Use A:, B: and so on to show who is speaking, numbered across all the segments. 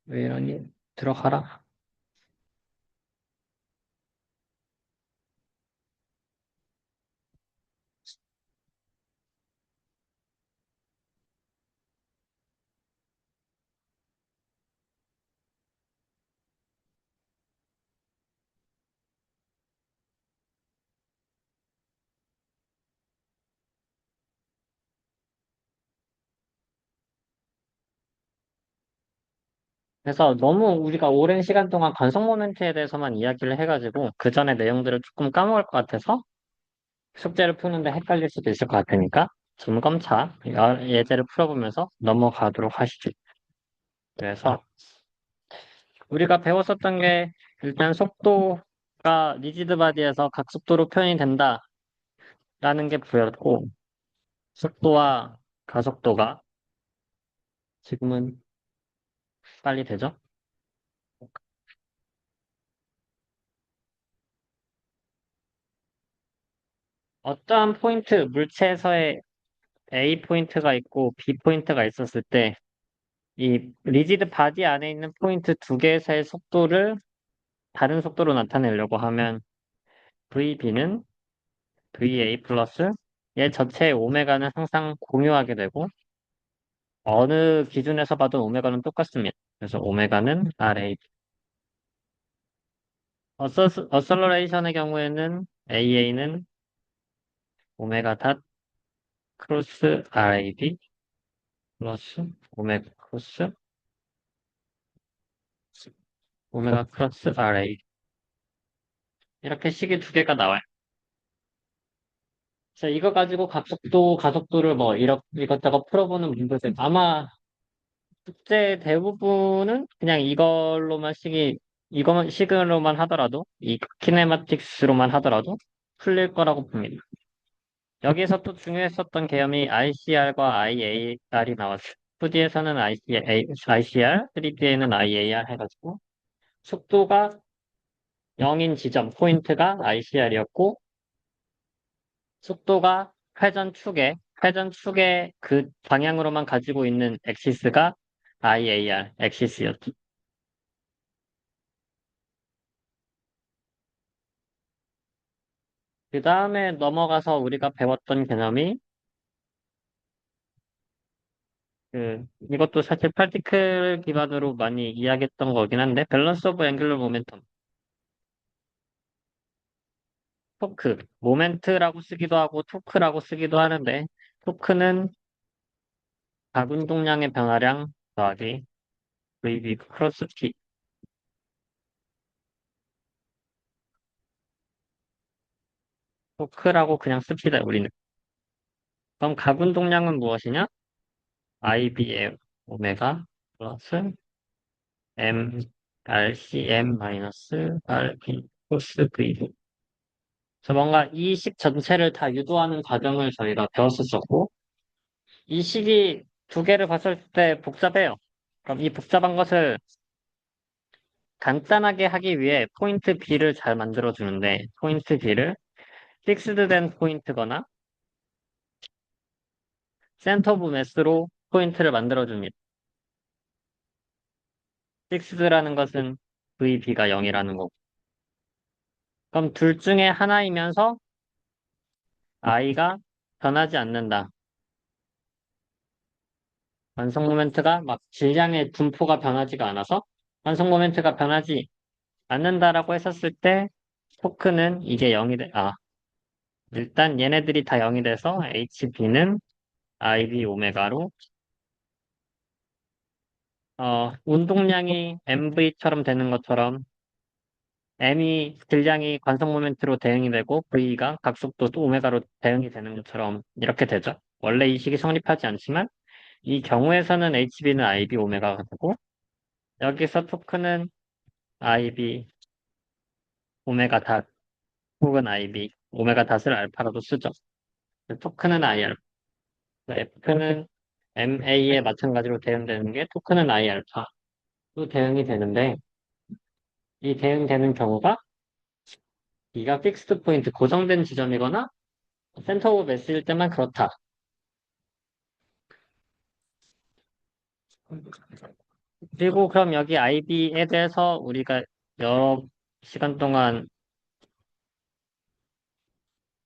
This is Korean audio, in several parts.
A: 왜 이러니? 들어가라. 그래서 너무 우리가 오랜 시간 동안 관성 모멘트에 대해서만 이야기를 해가지고 그 전에 내용들을 조금 까먹을 것 같아서 숙제를 푸는데 헷갈릴 수도 있을 것 같으니까 점검차 예제를 풀어보면서 넘어가도록 하시죠. 그래서 우리가 배웠었던 게 일단 속도가 리지드 바디에서 각속도로 표현이 된다라는 게 보였고 속도와 가속도가 지금은 빨리 되죠? 어떠한 포인트, 물체에서의 A 포인트가 있고 B 포인트가 있었을 때 이 리지드 바디 안에 있는 포인트 두 개에서의 속도를 다른 속도로 나타내려고 하면 VB는 VA 플러스 얘 전체의 오메가는 항상 공유하게 되고 어느 기준에서 봐도 오메가는 똑같습니다. 그래서 오메가는 RA. 어설러레이션의 경우에는 AA는 오메가 닷 크로스 RAB 플러스 오메가 크로스 오메가 크로스 RA 이렇게 식이 두 개가 나와요. 자, 이거 가지고 각속도, 가속도를 뭐 이것저것 풀어보는 문제들 아마 숙제 대부분은 그냥 이거만 식으로만 하더라도 이 키네마틱스로만 하더라도 풀릴 거라고 봅니다. 여기에서 또 중요했었던 개념이 ICR과 IAR이 나왔어요. 2D에서는 ICR, 3D에는 IAR 해가지고 속도가 0인 지점 포인트가 ICR이었고 속도가 회전축의 그 방향으로만 가지고 있는 엑시스가 IAR 엑시스였죠. 그 다음에 넘어가서 우리가 배웠던 개념이 이것도 사실 파티클 기반으로 많이 이야기했던 거긴 한데 밸런스 오브 앵귤러 모멘텀 토크 모멘트라고 쓰기도 하고 토크라고 쓰기도 하는데 토크는 가운동량의 변화량 더하기 VB 크로스 T 토크라고 그냥 씁시다 우리는. 그럼 가운동량은 무엇이냐? IB의 오메가 플러스 M RCM 마이너스 RB 코스 V. 그래서 뭔가 이 식 전체를 다 유도하는 과정을 저희가 배웠었었고, 이 식이 두 개를 봤을 때 복잡해요. 그럼 이 복잡한 것을 간단하게 하기 위해 포인트 B를 잘 만들어주는데, 포인트 B를 픽스드 된 포인트거나 센터 오브 매스로 포인트를 만들어줍니다. 픽스드라는 것은 VB가 0이라는 거고. 그럼 둘 중에 하나이면서 I가 변하지 않는다. 완성 모멘트가 막 질량의 분포가 변하지가 않아서 완성 모멘트가 변하지 않는다라고 했었을 때 토크는 이게 0이 일단 얘네들이 다 0이 돼서 HB는 IB 오메가로 운동량이 MV처럼 되는 것처럼 M이 질량이 관성 모멘트로 대응이 되고 V가 각속도 또 오메가로 대응이 되는 것처럼 이렇게 되죠. 원래 이 식이 성립하지 않지만 이 경우에서는 HB는 IB 오메가가 되고 여기서 토크는 IB 오메가 닷 혹은 IB 오메가 닷을 알파로도 쓰죠. 토크는 IR, F는 MA에 마찬가지로 대응되는 게 토크는 I 알파도 대응이 되는데 이 대응되는 경우가 이가 픽스드 포인트 고정된 지점이거나 센터 오브 매스일 때만 그렇다. 그리고 그럼 여기 IB에 대해서 우리가 여러 시간 동안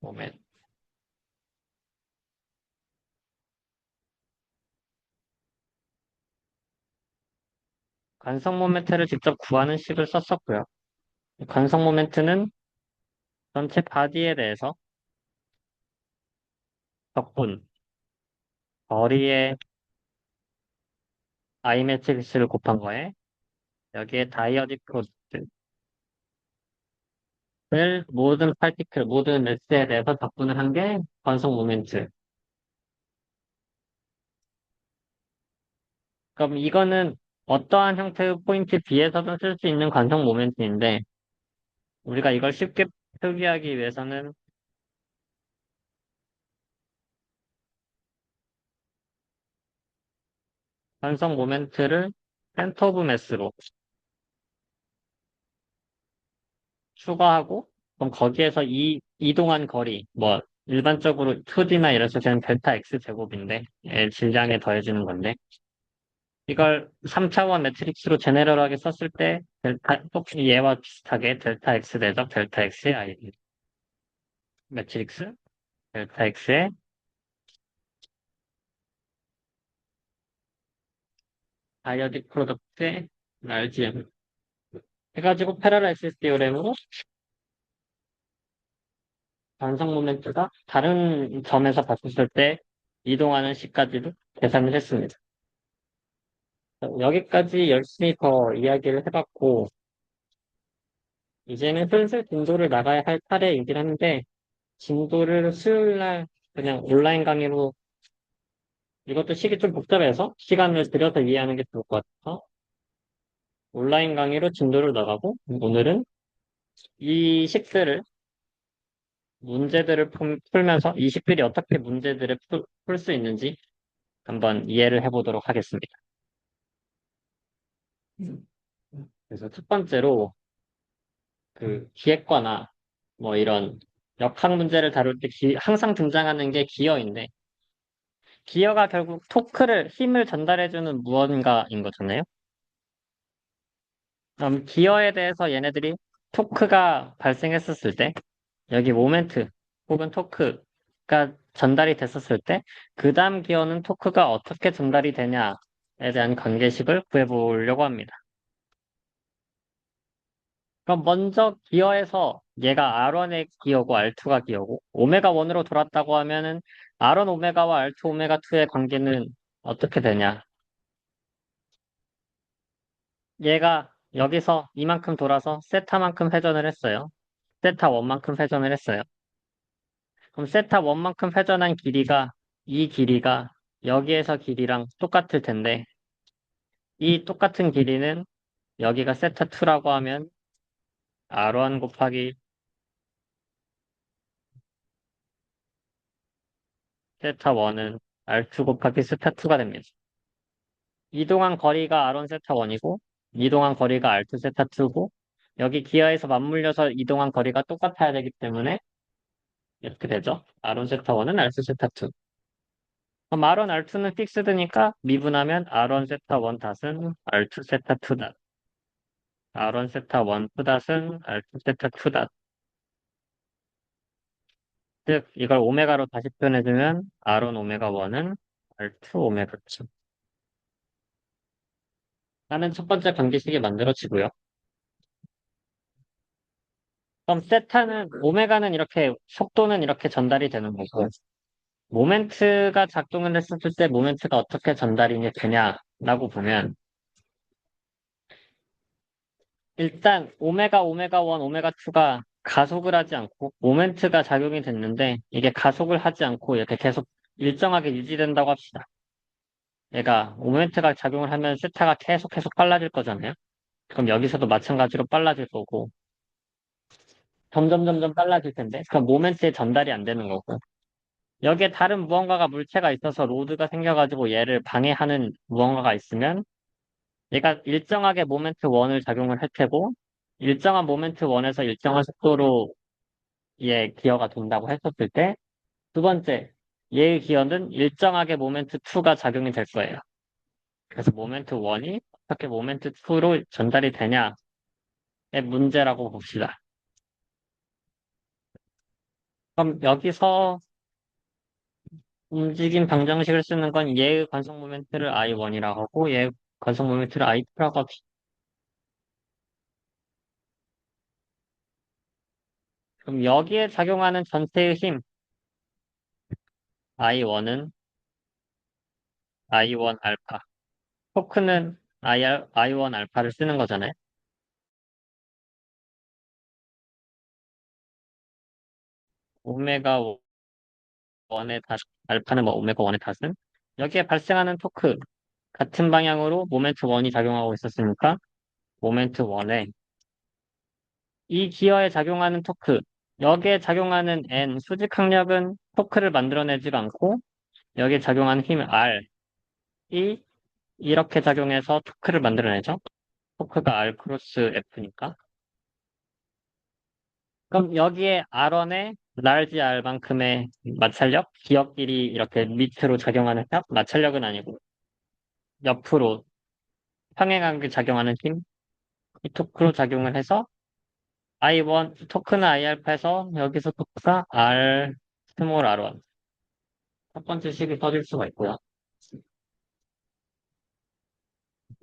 A: 보면 관성 모멘트를 직접 구하는 식을 썼었고요. 관성 모멘트는 전체 바디에 대해서 적분, 거리의 I 매트릭스를 곱한 거에 여기에 다이어디 프로덕트를 모든 파티클, 모든 매스에 대해서 적분을 한 게 관성 모멘트. 그럼 이거는 어떠한 형태의 포인트 B에서도 쓸 수 있는 관성 모멘트인데 우리가 이걸 쉽게 표기하기 위해서는 관성 모멘트를 센터 오브 매스로 추가하고 그럼 거기에서 이동한 거리 뭐 일반적으로 2D나 이래서 되는 델타 X 제곱인데 질량에 더해지는 건데 이걸 3차원 매트릭스로 제네럴하게 썼을 때 똑같이 얘와 비슷하게 델타 X 대적 델타 X의 아이디 매트릭스 델타 X의 다이어딕 프로덕트의 RGM 해가지고 패러라이시스 디오렘으로 반성 모멘트가 다른 점에서 봤을 때 이동하는 시까지도 계산을 했습니다. 여기까지 열심히 더 이야기를 해봤고, 이제는 슬슬 진도를 나가야 할 차례이긴 한데, 진도를 수요일 날 그냥 온라인 강의로, 이것도 식이 좀 복잡해서 시간을 들여서 이해하는 게 좋을 것 같아서, 온라인 강의로 진도를 나가고, 오늘은 이 식들을, 문제들을 풀면서 이 식들이 어떻게 문제들을 풀 수 있는지 한번 이해를 해보도록 하겠습니다. 그래서 첫 번째로, 그 기획과나 뭐 이런 역학 문제를 다룰 때 항상 등장하는 게 기어인데 기어가 결국 토크를 힘을 전달해주는 무언가인 거잖아요. 그럼 기어에 대해서 얘네들이 토크가 발생했었을 때 여기 모멘트 혹은 토크가 전달이 됐었을 때 그 다음 기어는 토크가 어떻게 전달이 되냐에 대한 관계식을 구해보려고 합니다. 그럼 먼저 기어에서 얘가 R1의 기어고 R2가 기어고 오메가 1으로 돌았다고 하면은 R1 오메가와 R2 오메가 2의 관계는 어떻게 되냐? 얘가 여기서 이만큼 돌아서 세타만큼 회전을 했어요. 세타 1만큼 회전을 했어요. 그럼 세타 1만큼 회전한 길이가 이 길이가 여기에서 길이랑 똑같을 텐데 이 똑같은 길이는 여기가 세타 2라고 하면 R1 곱하기 세타 1은 R2 곱하기 세타 2가 됩니다. 이동한 거리가 R1 세타 1이고 이동한 거리가 R2 세타 2고 여기 기어에서 맞물려서 이동한 거리가 똑같아야 되기 때문에 이렇게 되죠. R1 세타 1은 R2 세타 2. 그럼 R1, R2는 픽스드니까 미분하면 R1 세타 1 닷은 R2 세타 2 닷. R1 세타 1 2 닷은 R2 세타 2 닷. 즉 이걸 오메가로 다시 표현해주면 R1 오메가 1은 R2 오메가 2. 라는 첫 번째 관계식이 만들어지고요. 그럼 세타는 오메가는 이렇게 속도는 이렇게 전달이 되는 거고 모멘트가 작동을 했을 때 모멘트가 어떻게 전달이 되냐라고 보면 일단 오메가 1, 오메가 2가 가속을 하지 않고 모멘트가 작용이 됐는데 이게 가속을 하지 않고 이렇게 계속 일정하게 유지된다고 합시다. 얘가 모멘트가 작용을 하면 세타가 계속 빨라질 거잖아요. 그럼 여기서도 마찬가지로 빨라질 거고 점점 빨라질 텐데 그럼 모멘트에 전달이 안 되는 거고 여기에 다른 무언가가 물체가 있어서 로드가 생겨가지고 얘를 방해하는 무언가가 있으면 얘가 일정하게 모멘트 1을 작용을 할 테고 일정한 모멘트 1에서 일정한 속도로 얘 기어가 돈다고 했었을 때 두 번째 얘의 기어는 일정하게 모멘트 2가 작용이 될 거예요. 그래서 모멘트 1이 어떻게 모멘트 2로 전달이 되냐의 문제라고 봅시다. 그럼 여기서 움직임 방정식을 쓰는 건 얘의 관성 모멘트를 I1이라고 하고 얘의 관성 모멘트를 I2라고 합시다. 그럼 여기에 작용하는 전체의 힘 I1은 I1 알파. 토크는 I1 알파를 쓰는 거잖아요. 오메가 1의 알파는 뭐 오메가 1의 탓은 여기에 발생하는 토크 같은 방향으로 모멘트 1이 작용하고 있었으니까 모멘트 1에 이 기어에 작용하는 토크 여기에 작용하는 N 수직 항력은 토크를 만들어내지가 않고 여기에 작용하는 힘 R이 이렇게 작용해서 토크를 만들어내죠. 토크가 R 크로스 F니까. 그럼 여기에 R1에 large R만큼의 마찰력, 기억끼리 이렇게 밑으로 작용하는 힘, 마찰력은 아니고 옆으로 평행하게 작용하는 힘, 이 토크로 작용을 해서 I1, 토크는 I알파에서 여기서 토크가 R 스몰 R1 첫 번째 식이 써질 수가 있고요.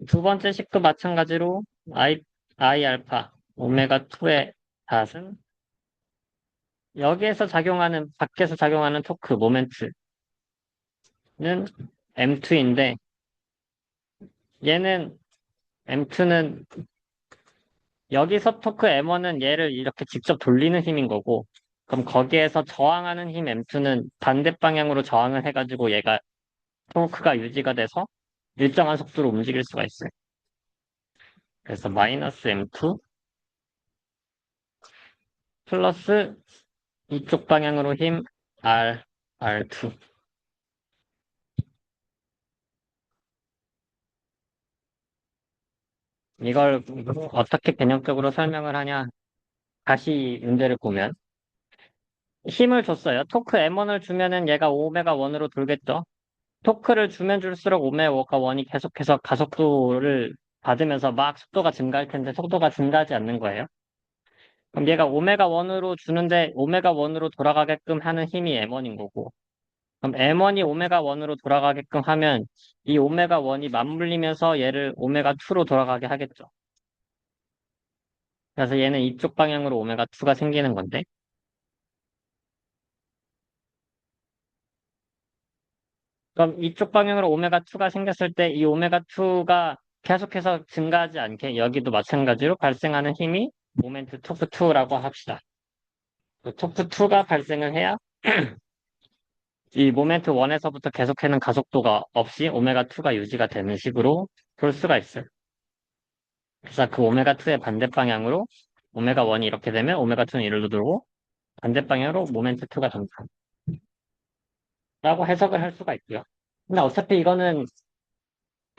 A: 두 번째 식도 마찬가지로 I 알파 오메가 2의 닷은 여기에서 작용하는 밖에서 작용하는 토크 모멘트는 M2인데 얘는 M2는 여기서 토크 M1은 얘를 이렇게 직접 돌리는 힘인 거고 그럼 거기에서 저항하는 힘 M2는 반대 방향으로 저항을 해가지고 얘가 토크가 유지가 돼서 일정한 속도로 움직일 수가 있어요. 그래서 마이너스 M2 플러스 이쪽 방향으로 힘 R2. 이걸 어떻게 개념적으로 설명을 하냐? 다시 문제를 보면 힘을 줬어요. 토크 M1을 주면은 얘가 오메가 1으로 돌겠죠. 토크를 주면 줄수록 오메가 1이 계속해서 가속도를 받으면서 막 속도가 증가할 텐데 속도가 증가하지 않는 거예요. 그럼 얘가 오메가 1으로 주는데 오메가 1으로 돌아가게끔 하는 힘이 M1인 거고 그럼 M1이 오메가 1으로 돌아가게끔 하면 이 오메가 1이 맞물리면서 얘를 오메가 2로 돌아가게 하겠죠. 그래서 얘는 이쪽 방향으로 오메가 2가 생기는 건데 그럼 이쪽 방향으로 오메가 2가 생겼을 때 이 오메가 2가 계속해서 증가하지 않게 여기도 마찬가지로 발생하는 힘이 모멘트 토크 2라고 합시다. 그 토크 2가 발생을 해야 이 모멘트 1에서부터 계속하는 가속도가 없이 오메가 2가 유지가 되는 식으로 볼 수가 있어요. 그래서 그 오메가 2의 반대 방향으로 오메가 1이 이렇게 되면 오메가 2는 이리로 돌고 반대 방향으로 모멘트 2가 전파라고 해석을 할 수가 있고요. 근데 어차피 이거는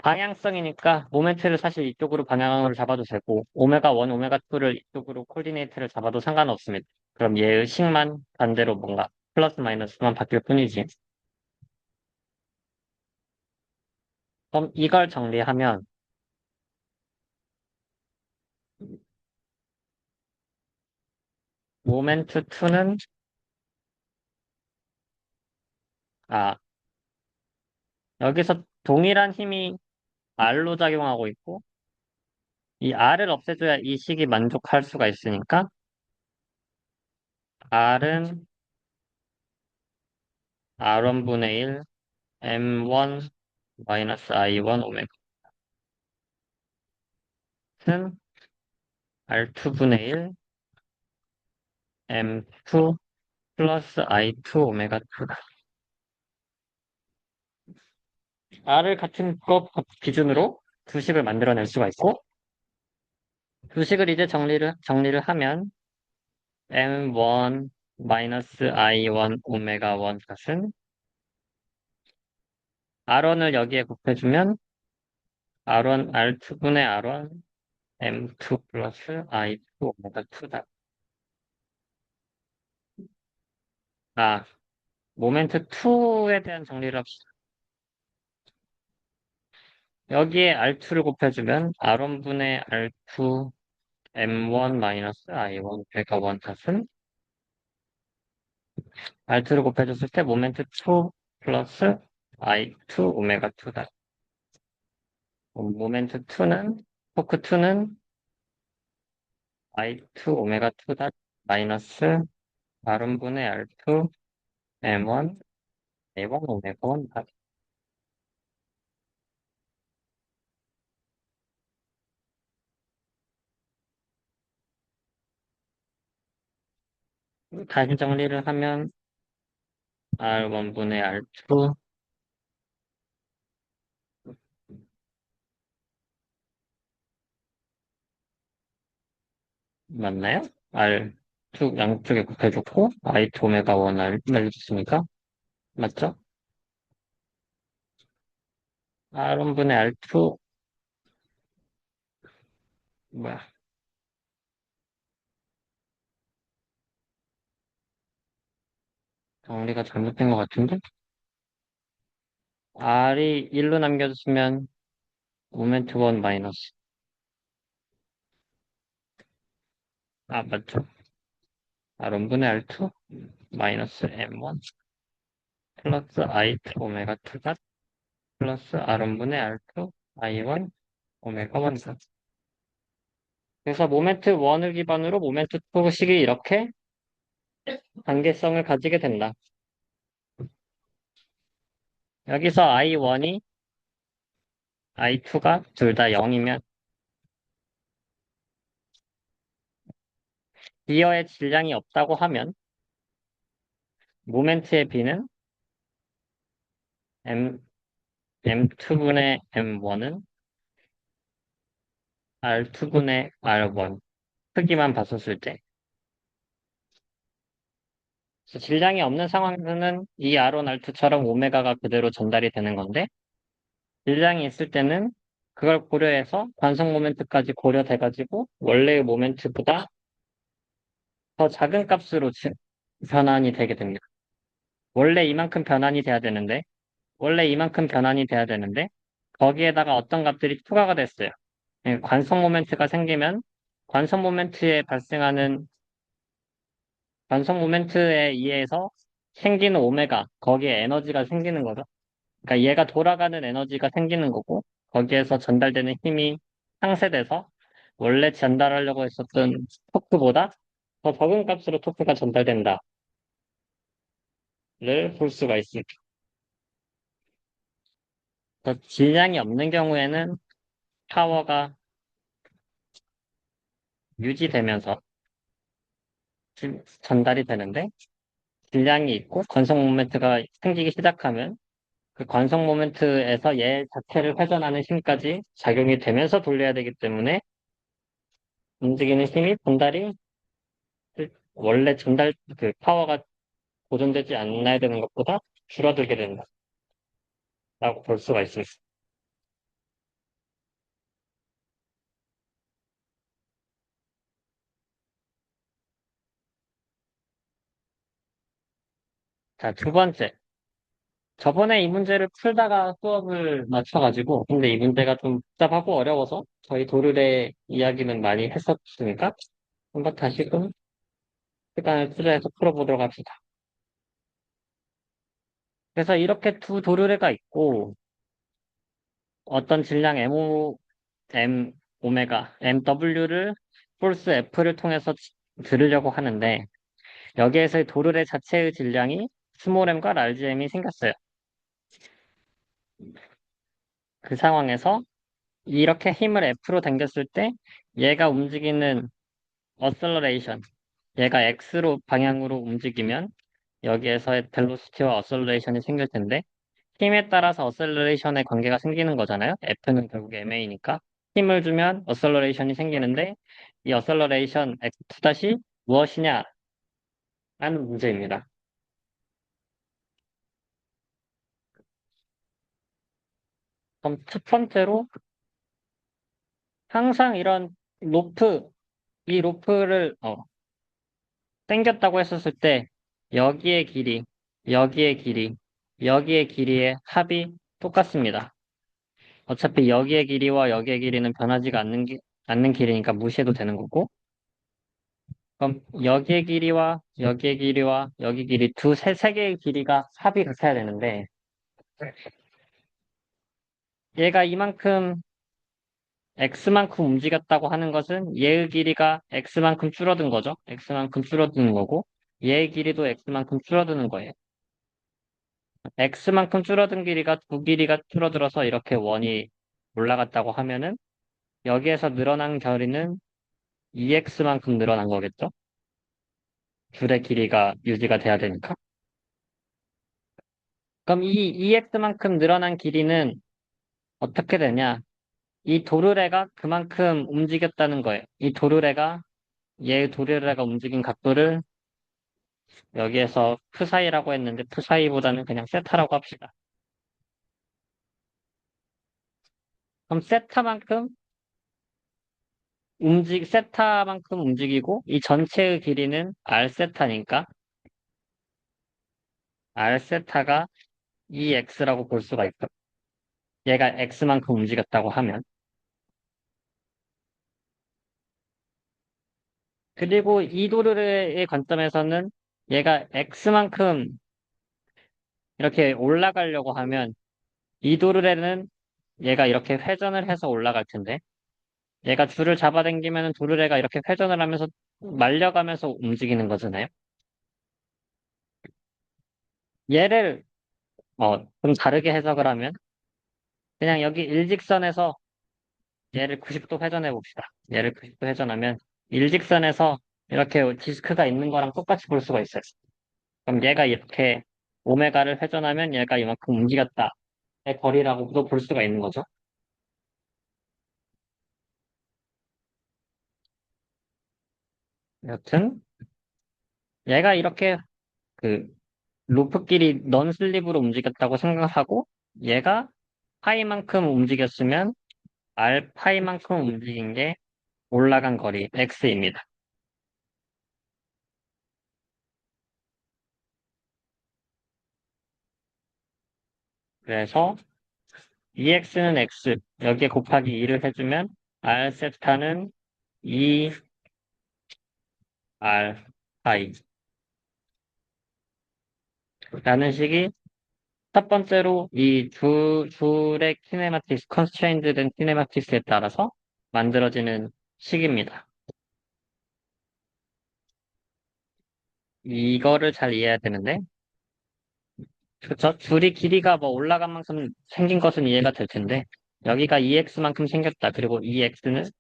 A: 방향성이니까 모멘트를 사실 이쪽으로 방향을 잡아도 되고 오메가 1, 오메가 2를 이쪽으로 코디네이트를 잡아도 상관없습니다. 그럼 얘의 식만 반대로 뭔가 플러스 마이너스만 바뀔 뿐이지. 그럼 이걸 정리하면 모멘트 2는 아 여기서 동일한 힘이 R로 작용하고 있고 이 R을 없애줘야 이 식이 만족할 수가 있으니까 R은 R1분의 1 M1 마이너스 I1 오메가는 R2분의 1 M2 플러스 I2 오메가 2다. R을 같은 것 기준으로 두 식을 만들어낼 수가 있고 두 식을 이제 정리를 하면 M1 마이너스 I1 오메가 1 값은 R1을 여기에 곱해주면 R1 R2분의 R1 M2 플러스 I2 오메가 2다. 아, 모멘트 2에 대한 정리를 합시다. 여기에 R2를 곱해주면 R1분의 R2 M1 마이너스 I1 배가 원 탓은 R2를 곱해줬을 때 모멘트 2 플러스 I2 오메가 2다. 모멘트 2는 토크 2는 I2 오메가 2다 마이너스 R1분의 R2 M1 A1 오메가 1다. 다시 정리를 하면 R1분의 R2 맞나요? R2 양쪽에 곱해줬고 I2 오메가 1을 날려줬으니까 맞죠? R1분의 R2 뭐야 정리가 잘못된 것 같은데? R이 1로 남겨주시면 모멘트 1 마이너스 맞죠? R분의 R2 마이너스 M1 플러스 I2 오메가 2가 플러스 R분의 R2 I1 오메가 1. 그래서 모멘트 1을 기반으로 모멘트 2식이 이렇게 단계성을 가지게 된다. 여기서 I1이 I2가 둘 다 0이면 기어의 질량이 없다고 하면 모멘트의 B는 M2분의 M1은 R2분의 R1 크기만 봤었을 때 그래서 질량이 없는 상황에서는 이 R1, R2처럼 오메가가 그대로 전달이 되는 건데 질량이 있을 때는 그걸 고려해서 관성 모멘트까지 고려돼가지고 원래의 모멘트보다 더 작은 값으로 변환이 되게 됩니다. 원래 이만큼 변환이 돼야 되는데 원래 이만큼 변환이 돼야 되는데 거기에다가 어떤 값들이 추가가 됐어요. 관성 모멘트가 생기면 관성 모멘트에 발생하는 관성 모멘트에 의해서 생기는 오메가 거기에 에너지가 생기는 거죠. 그러니까 얘가 돌아가는 에너지가 생기는 거고 거기에서 전달되는 힘이 상쇄돼서 원래 전달하려고 했었던 토크보다 더 적은 값으로 토크가 전달된다를 볼 수가 있습니다. 그래서 질량이 없는 경우에는 파워가 유지되면서 전달이 되는데 질량이 있고 관성 모멘트가 생기기 시작하면 그 관성 모멘트에서 얘 자체를 회전하는 힘까지 작용이 되면서 돌려야 되기 때문에 움직이는 힘이 분달이 원래 전달 그 파워가 보존되지 않아야 되는 것보다 줄어들게 된다라고 볼 수가 있습니다. 자, 두 번째. 저번에 이 문제를 풀다가 수업을 맞춰가지고 근데 이 문제가 좀 복잡하고 어려워서 저희 도르래 이야기는 많이 했었으니까 한번 다시금 시간을 투자해서 풀어보도록 합시다. 그래서 이렇게 두 도르래가 있고 어떤 질량 M 오메가, MW를 폴스 F를 통해서 들으려고 하는데 여기에서의 도르래 자체의 질량이 스몰 m과 라지 m이 생겼어요. 그 상황에서 이렇게 힘을 F로 당겼을 때 얘가 움직이는 어셀러레이션, 얘가 X로 방향으로 움직이면 여기에서의 벨로시티와 어셀러레이션이 생길 텐데 힘에 따라서 어셀러레이션의 관계가 생기는 거잖아요. F는 결국 ma니까 힘을 주면 어셀러레이션이 생기는데 이 어셀러레이션 F2 다시 무엇이냐 라는 문제입니다. 그럼 첫 번째로 항상 이런 이 로프를 당겼다고 했었을 때 여기의 길이, 여기의 길이, 여기의 길이의 합이 똑같습니다. 어차피 여기의 길이와 여기의 길이는 변하지가 않는 길이니까 무시해도 되는 거고. 그럼 여기의 길이와 여기의 길이와 여기 길이 세 개의 길이가 합이 같아야 되는데, 얘가 이만큼 x만큼 움직였다고 하는 것은 얘의 길이가 x만큼 줄어든 거죠. x만큼 줄어드는 거고, 얘의 길이도 x만큼 줄어드는 거예요. x만큼 줄어든 길이가 두 길이가 줄어들어서 이렇게 원이 올라갔다고 하면은, 여기에서 늘어난 거리는 2x만큼 늘어난 거겠죠? 줄의 길이가 유지가 돼야 되니까. 그럼 이 2x만큼 늘어난 길이는 어떻게 되냐? 이 도르래가 그만큼 움직였다는 거예요. 이 도르래가, 얘 도르래가 움직인 각도를 여기에서 푸사이라고 했는데 푸사이보다는 그냥 세타라고 합시다. 그럼 세타만큼 움직이고 이 전체의 길이는 r 세타니까 r 세타가 2x라고 볼 수가 있다. 얘가 x만큼 움직였다고 하면. 그리고 이 도르래의 관점에서는 얘가 x만큼 이렇게 올라가려고 하면 이 도르래는 얘가 이렇게 회전을 해서 올라갈 텐데 얘가 줄을 잡아당기면 도르래가 이렇게 회전을 하면서 말려가면서 움직이는 거잖아요. 얘를 좀 다르게 해석을 하면 그냥 여기 일직선에서 얘를 90도 회전해 봅시다. 얘를 90도 회전하면 일직선에서 이렇게 디스크가 있는 거랑 똑같이 볼 수가 있어요. 그럼 얘가 이렇게 오메가를 회전하면 얘가 이만큼 움직였다의 거리라고도 볼 수가 있는 거죠. 여튼 얘가 이렇게 그 루프끼리 넌슬립으로 움직였다고 생각하고 얘가 파이만큼 움직였으면 r 파이만큼 움직인 게 올라간 거리 x입니다. 그래서 2x는 x 여기에 곱하기 2를 해주면 r 세타는 2r 파이 라는 식이 첫 번째로 이 줄의 키네마틱스, 컨스트레인드 된 키네마틱스에 따라서 만들어지는 식입니다. 이거를 잘 이해해야 되는데, 그쵸? 줄이 길이가 뭐 올라간 만큼 생긴 것은 이해가 될 텐데, 여기가 2x만큼 생겼다. 그리고 2x는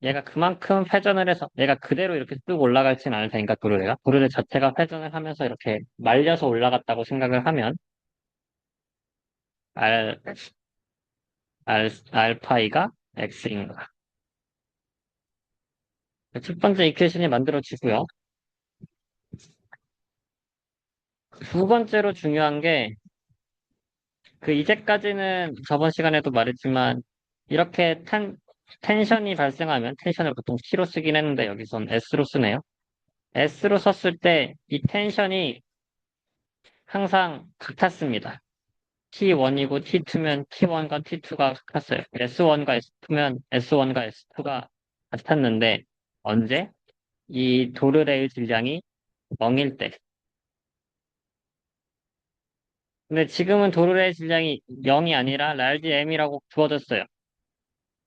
A: 얘가 그만큼 회전을 해서, 얘가 그대로 이렇게 쭉 올라갈진 않을 테니까, 도르래가 자체가 회전을 하면서 이렇게 말려서 올라갔다고 생각을 하면, R, 알파이가 x인 거야. 첫 번째 이퀘이션이 만들어지고요. 두 번째로 중요한 게, 이제까지는 저번 시간에도 말했지만, 이렇게 텐션이 발생하면, 텐션을 보통 T로 쓰긴 했는데, 여기선 S로 쓰네요. S로 썼을 때, 이 텐션이 항상 같았습니다. T1이고 T2면 T1과 T2가 같았어요. S1과 S2면 S1과 S2가 같았는데, 언제? 이 도르래의 질량이 0일 때. 근데 지금은 도르래의 질량이 0이 아니라 large M이라고 부어졌어요.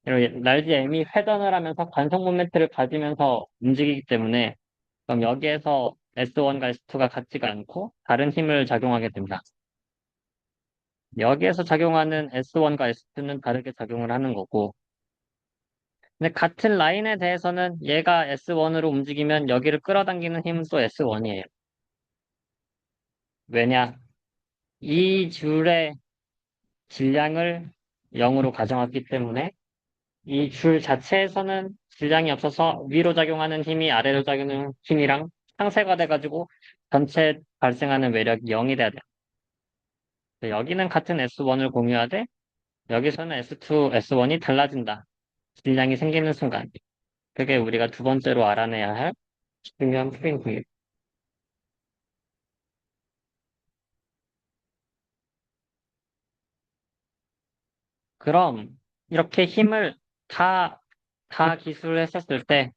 A: 그리고 large M이 회전을 하면서 관성 모멘트를 가지면서 움직이기 때문에 그럼 여기에서 S1과 S2가 같지가 않고 다른 힘을 작용하게 됩니다. 여기에서 작용하는 S1과 S2는 다르게 작용을 하는 거고 근데 같은 라인에 대해서는 얘가 S1으로 움직이면 여기를 끌어당기는 힘은 또 S1이에요. 왜냐? 이 줄의 질량을 0으로 가정했기 때문에 이 줄 자체에서는 질량이 없어서 위로 작용하는 힘이 아래로 작용하는 힘이랑 상쇄가 돼가지고 전체 발생하는 외력이 0이 돼야 돼요. 여기는 같은 S1을 공유하되 여기서는 S2, S1이 달라진다. 질량이 생기는 순간. 그게 우리가 두 번째로 알아내야 할 중요한 포인트예요. 그럼 이렇게 힘을 다, 다 기술했었을 때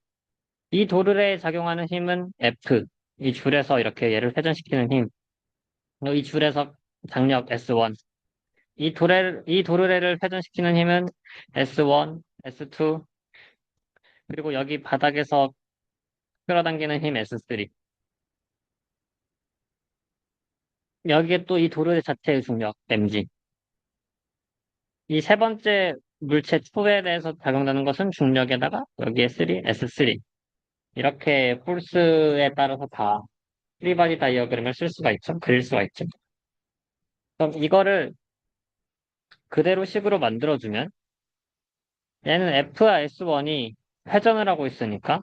A: 이 도르래에 작용하는 힘은 F. 이 줄에서 이렇게 얘를 회전시키는 힘. 그리고 이 줄에서 장력 S1. 이 도르래를 회전시키는 힘은 S1, S2, 그리고 여기 바닥에서 끌어당기는 힘 S3. 여기에 또 이 도르래 자체의 중력, mg. 이 세 번째 물체 2에 대해서 작용되는 것은 중력에다가 여기에 3, S3. 이렇게 폴스에 따라서 다 프리바디 다이어그램을 쓸 수가 있죠. 그릴 수가 있죠. 그럼 이거를 그대로 식으로 만들어주면 얘는 F와 S1이 회전을 하고 있으니까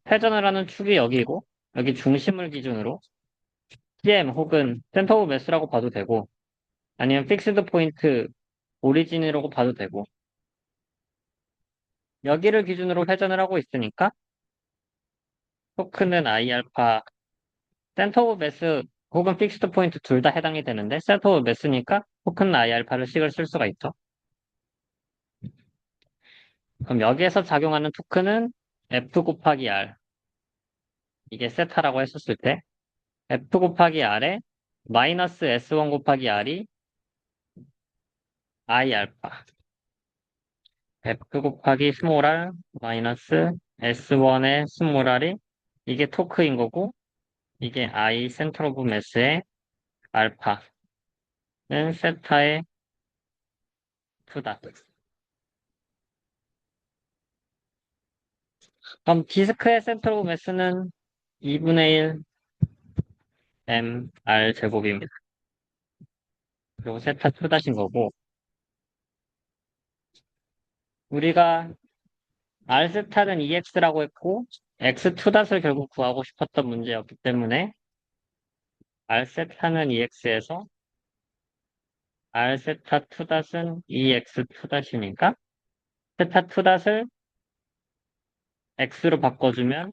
A: 회전을 하는 축이 여기고 여기 중심을 기준으로 TM 혹은 센터 오브 매스라고 봐도 되고 아니면 픽스드 포인트 오리진이라고 봐도 되고 여기를 기준으로 회전을 하고 있으니까 토크는 I 알파 센터 오브 매스 혹은 픽스드 포인트 둘 다 해당이 되는데 센터 오브 매스니까 토크는 I 알파를 식을 쓸 수가 있죠. 그럼 여기에서 작용하는 토크는 F 곱하기 R 이게 세타라고 했었을 때 F 곱하기 R에 마이너스 S1 곱하기 R이 I 알파 F 곱하기 스몰 r 마이너스 S1의 스몰 r이 이게 토크인 거고 이게 I 센터 오브 매스의 알파는 세타의 2다. 그럼 디스크의 센터 오브 매스는 2분의 1 m r 제곱입니다. 그리고 세타 2다신 거고 우리가 r 세타는 ex라고 했고 x2닷을 결국 구하고 싶었던 문제였기 때문에 r 세타는 ex에서 r 세타 2닷은 ex 2닷이니까 세타 2닷을 x로 바꿔주면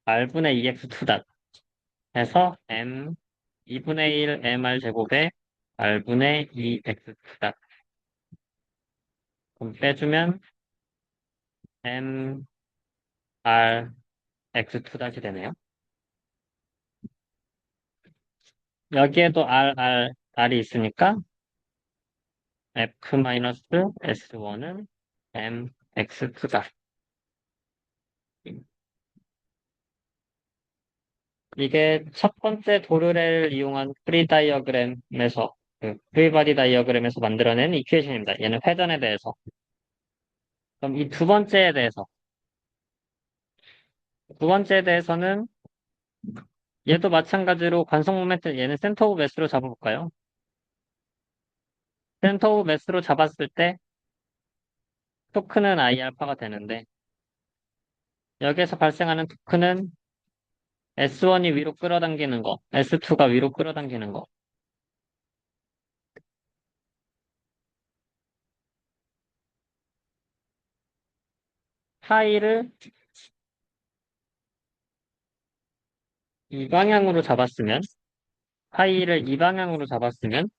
A: r분의 2x 2닷 해서 m 2분의 1 mr 제곱에 r분의 2x 2닷 그럼 빼주면 m r x 2닷이 되네요. 여기에도 r이 있으니까 f-s1은 m x 2닷 이게 첫 번째 도르래를 이용한 프리 다이어그램에서 프리바디 다이어그램에서 만들어낸 이퀘이션입니다. 얘는 회전에 대해서. 그럼 이 두 번째에 대해서는 얘도 마찬가지로 관성 모멘트 얘는 센터 오브 매스로 잡아볼까요? 센터 오브 매스로 잡았을 때 토크는 I 알파가 되는데 여기에서 발생하는 토크는 S1이 위로 끌어당기는 거, S2가 위로 끌어당기는 거. 파이를 이 방향으로 잡았으면 파이를 이 방향으로 잡았으면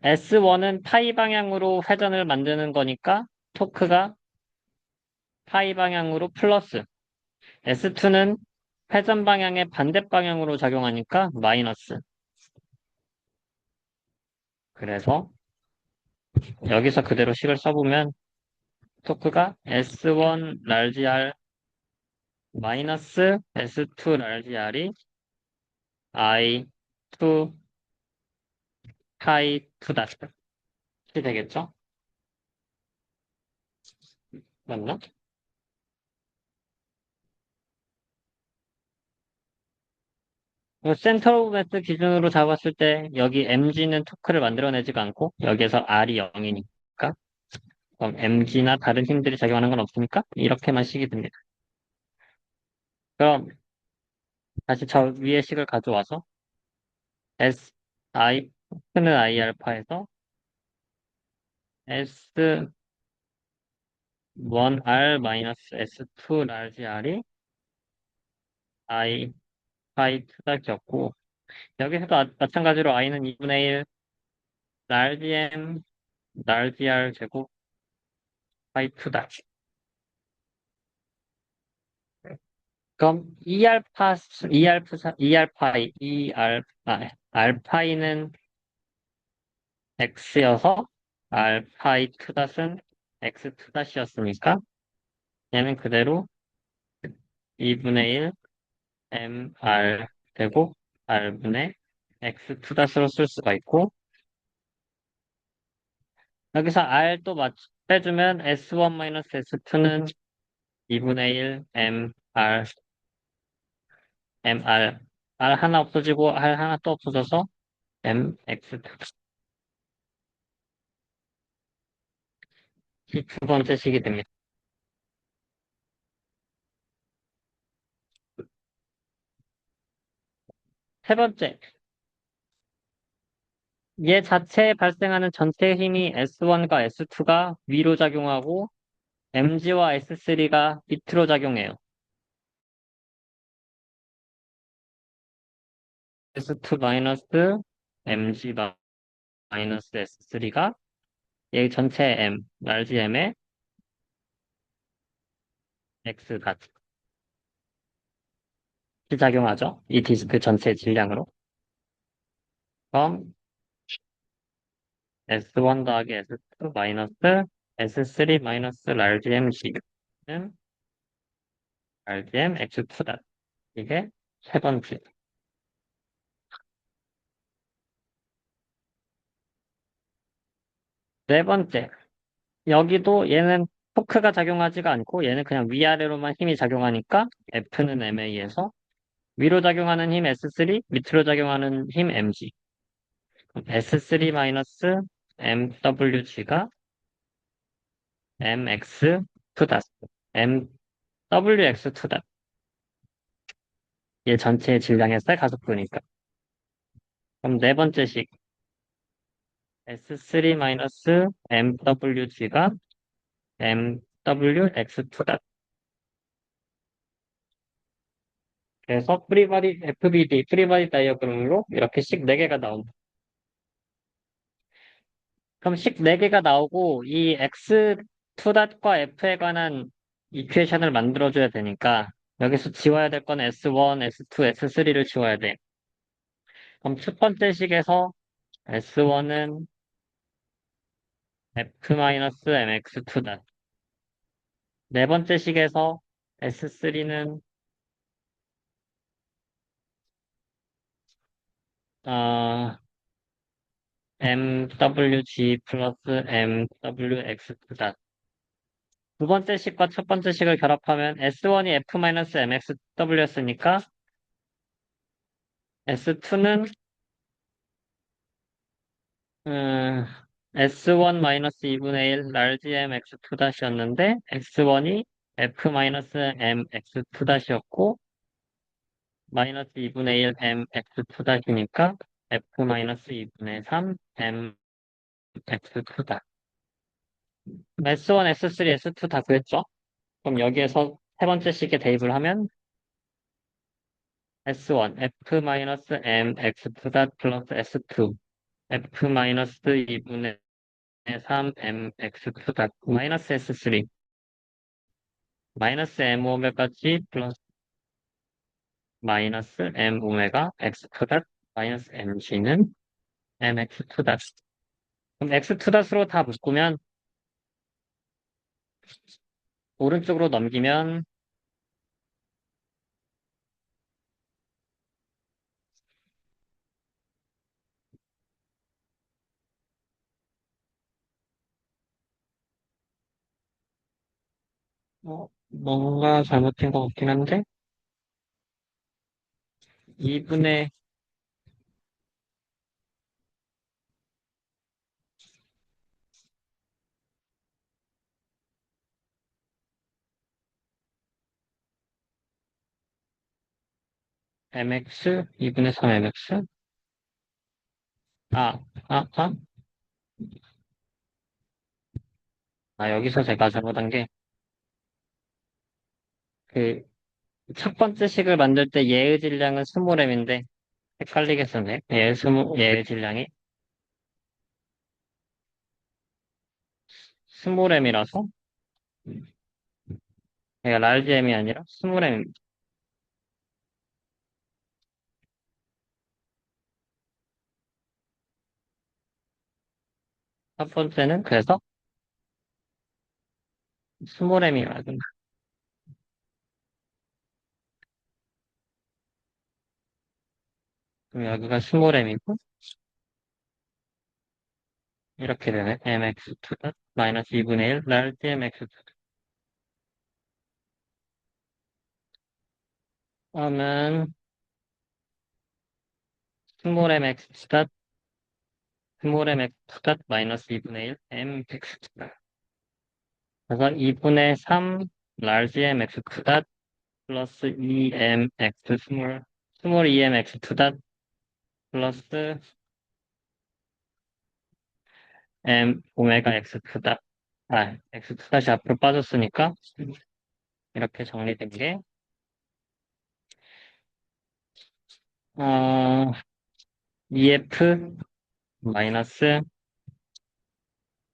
A: S1은 파이 방향으로 회전을 만드는 거니까 토크가 파이 방향으로 플러스 S2는 회전 방향의 반대 방향으로 작용하니까 마이너스. 그래서 여기서 그대로 식을 써보면 토크가 S1 large R 마이너스 S2 large R이 I2 파이 2다. 이렇게 되겠죠? 맞나? 센터 오브 매스 기준으로 잡았을 때 여기 MG는 토크를 만들어내지가 않고 여기에서 R이 0이니까 그럼 MG나 다른 힘들이 작용하는 건 없으니까 이렇게만 식이 됩니다. 그럼 다시 저 위에 식을 가져와서 S, I, 는 I 알파에서 S1R 마이너스 S2 large R이 I 파이 2다 겼고 여기서도 마찬가지로 I는 2분의 1 large M, large R 제곱 파이 2다. 그럼 알파이는 X여서 알파이 2닷은 X2닷이었으니까 얘는 그대로 2분의 1 MR 되고 R분의 X2닷으로 쓸 수가 있고 여기서 R 또 빼주면 S1-S2는 2분의 1 MR R 하나 없어지고 R 하나 또 없어져서 MX2 이 두 번째 식이 됩니다. 세 번째, 얘 자체에 발생하는 전체 힘이 S1과 S2가 위로 작용하고 MG와 S3가 밑으로 작용해요. S2 마이너스 MG 마이너스 S3가 얘 전체 M, large M의 X 같이 작용하죠. 이 디스크 전체 질량으로. 그럼 S1 더하기 S2 마이너스 S3 마이너스 large MG는 large M X2다. 이게 세 번째. 네 번째. 여기도 얘는 토크가 작용하지가 않고 얘는 그냥 위아래로만 힘이 작용하니까 F는 MA에서 위로 작용하는 힘 S3, 밑으로 작용하는 힘 MG. S3 마이너스 MWG가 MX2다. MWX2다. 얘 전체의 질량의 쌀 가속도니까. 그럼 네 번째 식 S3 마이너스 MWG가 MWX2다. 그래서 프리바디 다이어그램으로 이렇게 식 4개가 나옵니다. 그럼 식 4개가 나오고 이 X2닷과 F에 관한 이퀘이션을 만들어줘야 되니까 여기서 지워야 될 건 S1, S2, S3를 지워야 돼. 그럼 첫 번째 식에서 S1은 F-MX2닷. 네 번째 식에서 S3는 MWG 플러스 MWX2닷. 두 번째 식과 첫 번째 식을 결합하면 S1이 F-MXW였으니까 S2는 S1-2분의 1 large M X2-였는데 S1이 F-MX2-였고 마이너스 2분의 1 M X2-이니까 F-2분의 3 M X2. S1, S3, S2 다 구했죠? 그럼 여기에서 세 번째 식에 대입을 하면 S1, F-M X2 플러스 S2 F-2분의 3 M X2 마이너스 S3 마이너스 M 오메가G 플러스 마이너스 M 오메가 X2 마이너스 MG는 MX2 그럼 X2으로 다 묶으면 오른쪽으로 넘기면 뭔가 잘못된 것 같긴 한데 2분의 MX 2분의 3 MX 아, 아, 아, 여기서 제가 잘못한 게 그 첫 번째 식을 만들 때 얘의 질량은 스몰 m인데 헷갈리게 썼네. 얘의 질량이 스몰 m이라서 얘가 large m이 아니라 스몰 m입니다. 첫 번째는 그래서 스몰 m이 맞은 그럼 여기가 스몰 m이고 이렇게 되네. mx2 마이너스 2분의 1 large mx2 그러면 스몰 mx2 스몰 mx2 마이너스 2분의 1 mx2 그래서 2분의 3 large mx2 플러스 2mx 스몰 2mx2 플러스 m 오메가 x2 x2 다시 앞으로 빠졌으니까 이렇게 정리된 게 어, EF 마이너스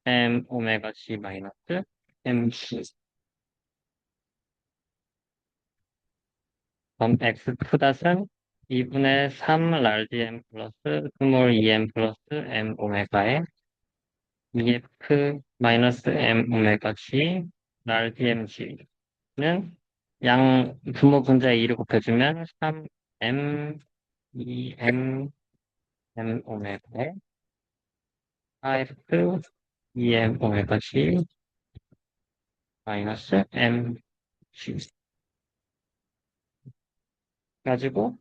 A: M 오메가 C 마이너스 MC 그럼 X 푸닷은 2분의 3 large M 플러스 스몰 2M 플러스 M 오메가에 EF 마이너스 M 오메가 C large MC는 양 분모 분자에 2를 곱해주면 3M 2M M 오메가에 파이브 EM 오메가 C 마이너스 M C 가지고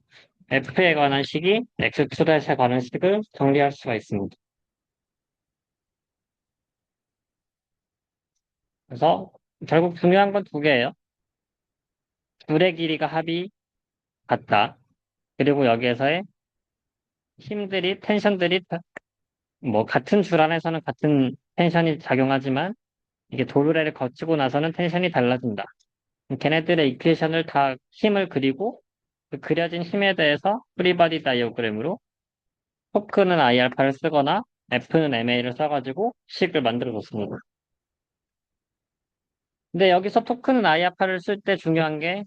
A: F에 관한 식이 X2에 관한 식을 정리할 수가 있습니다. 그래서 결국 중요한 건 두 개예요. 둘의 길이가 합이 같다. 그리고 여기에서의 힘들이, 텐션들이 뭐 같은 줄 안에서는 같은 텐션이 작용하지만 이게 도르래를 거치고 나서는 텐션이 달라진다. 걔네들의 이퀘이션을 다 힘을 그리고 그 그려진 힘에 대해서 프리바디 다이어그램으로 토크는 IR파를 쓰거나 F는 MA를 써가지고 식을 만들어줬습니다. 근데 여기서 토크는 IR파를 쓸 때 중요한 게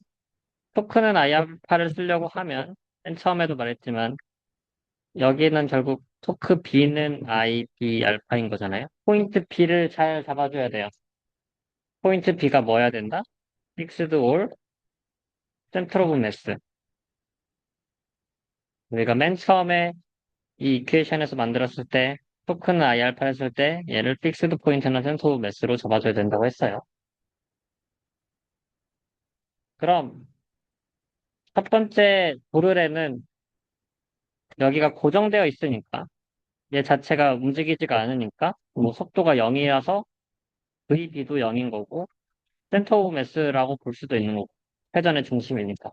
A: 토크는 IR파를 쓰려고 하면 맨 처음에도 말했지만 여기는 결국 토크 B는 IB 알파인 거잖아요. 포인트 B를 잘 잡아줘야 돼요. 포인트 B가 뭐야 된다? Fixed or Center of Mass. 우리가 맨 처음에 이 이퀘이션에서 만들었을 때 토크는 IR파를 쓸 때 얘를 픽스드 포인트나 센터 오브 매스로 잡아줘야 된다고 했어요. 그럼 첫 번째 도르래는 여기가 고정되어 있으니까 얘 자체가 움직이지가 않으니까 뭐 속도가 0이라서 VB도 0인 거고 센터 오브 매스라고 볼 수도 있는 거고 회전의 중심이니까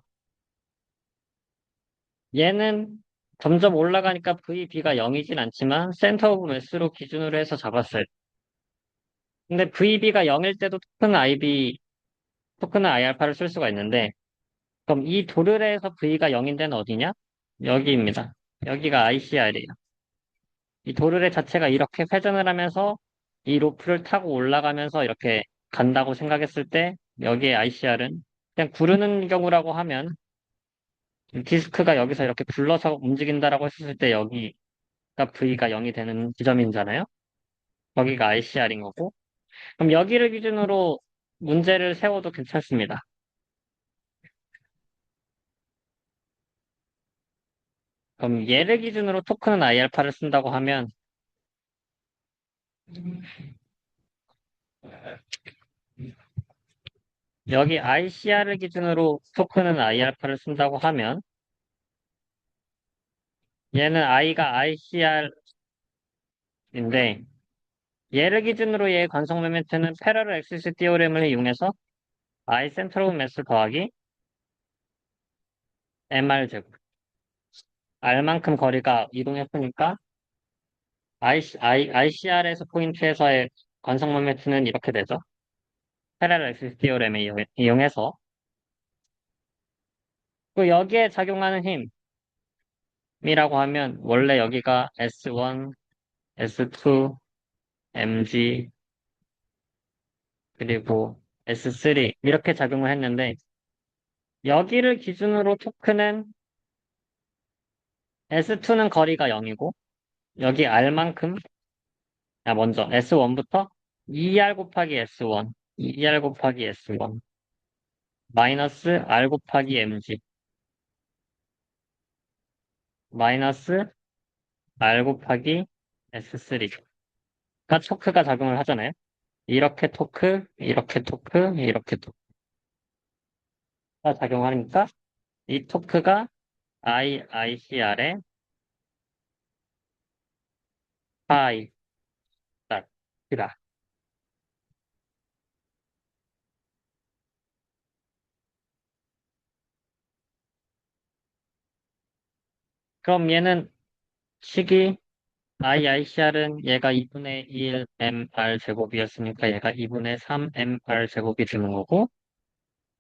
A: 얘는 점점 올라가니까 VB가 0이진 않지만 센터 오브 매스로 기준으로 해서 잡았어요. 근데 VB가 0일 때도 토크는 IR파를 쓸 수가 있는데 그럼 이 도르래에서 V가 0인 데는 어디냐? 여기입니다. 여기가 ICR이에요. 이 도르래 자체가 이렇게 회전을 하면서 이 로프를 타고 올라가면서 이렇게 간다고 생각했을 때 여기에 ICR은 그냥 구르는 경우라고 하면 디스크가 여기서 이렇게 굴러서 움직인다라고 했을 때 여기가 V가 0이 되는 지점이잖아요. 여기가 ICR인 거고 그럼 여기를 기준으로 문제를 세워도 괜찮습니다. 그럼 얘를 기준으로 토크는 IR파를 쓴다고 하면 여기 ICR을 기준으로 토크는 IR파를 쓴다고 하면 얘는 I가 ICR인데 얘를 기준으로 얘의 관성 모멘트는 패러럴 액시스 티오렘을 이용해서 I 센트럴 오브 매스 더하기 MR 제곱 R만큼 거리가 이동했으니까 ICR에서 포인트에서의 관성 모멘트는 이렇게 되죠. 패러럴 액시스 티오렘을 이용해서 그 여기에 작용하는 힘이라고 하면 원래 여기가 S1, S2, mg 그리고 S3 이렇게 작용을 했는데 여기를 기준으로 토크는 S2는 거리가 0이고 여기 R만큼 먼저 S1부터 2R 곱하기 S1 2R 곱하기 S1 마이너스 R 곱하기 MG 마이너스 R 곱하기 S3가 토크가 작용을 하잖아요. 이렇게 토크, 이렇게 토크, 이렇게 토크가 작용하니까 이 토크가 ICR의 파이, 다 그럼 얘는 식이 ICR은 얘가 2분의 1 MR 제곱이었으니까 얘가 2분의 3 MR 제곱이 되는 거고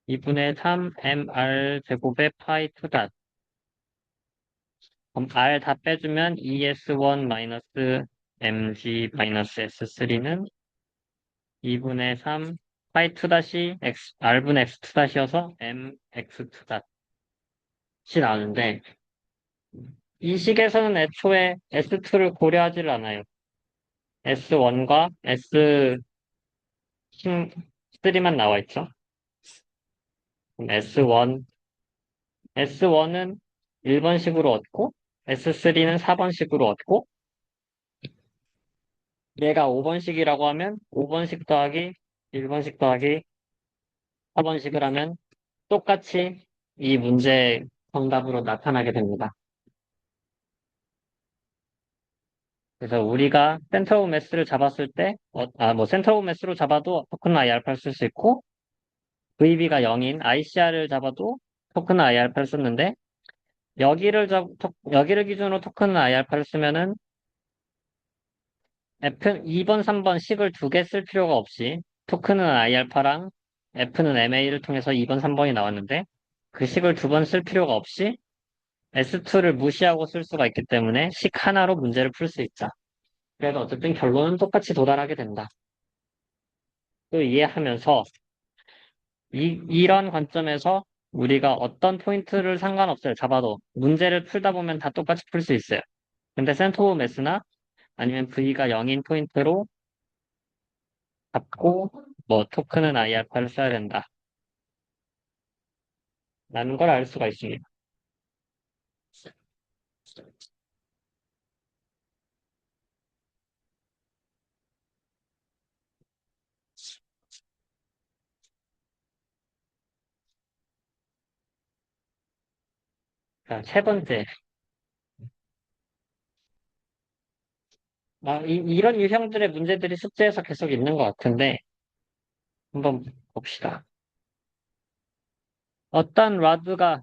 A: 2분의 3 MR 제곱의 파이 투다 그럼 R 다 빼주면 ES1 마이너스 MG 마이너스 S3는 2분의 3 파이 투 다시 X, R분의 X2 다시여서 MX2 다시 나오는데 이 식에서는 애초에 S2를 고려하지를 않아요. S1과 S3만 나와 있죠. S1, S1은 1번식으로 얻고, S3는 4번식으로 얻고, 얘가 5번식이라고 하면 5번식 더하기 1번식 더하기 4번식을 하면 똑같이 이 문제 정답으로 나타나게 됩니다. 그래서 우리가 센터 오브 매스를 잡았을 때, 센터 오브 매스로 잡아도 토큰 IR파를 쓸 수 있고, VB가 0인 ICR을 잡아도 토큰 IR파를 썼는데, 여기를 기준으로 토큰 IR파를 쓰면은 F 2번, 3번 식을 두 개 쓸 필요가 없이 토큰은 I알파랑 F는 MA를 통해서 2번, 3번이 나왔는데 그 식을 두 번 쓸 필요가 없이 S2를 무시하고 쓸 수가 있기 때문에 식 하나로 문제를 풀 수 있다. 그래도 어쨌든 결론은 똑같이 도달하게 된다. 또 이해하면서 이런 관점에서 우리가 어떤 포인트를 상관없어요. 잡아도 문제를 풀다 보면 다 똑같이 풀 수 있어요. 근데 센터 오브 매스나 아니면 V가 0인 포인트로 잡고 뭐 토큰은 IR파를 써야 된다. 라는 걸 알 수가 있습니다. 자, 세 번째. 이런 유형들의 문제들이 숙제에서 계속 있는 것 같은데, 한번 봅시다. 어떤 라드가,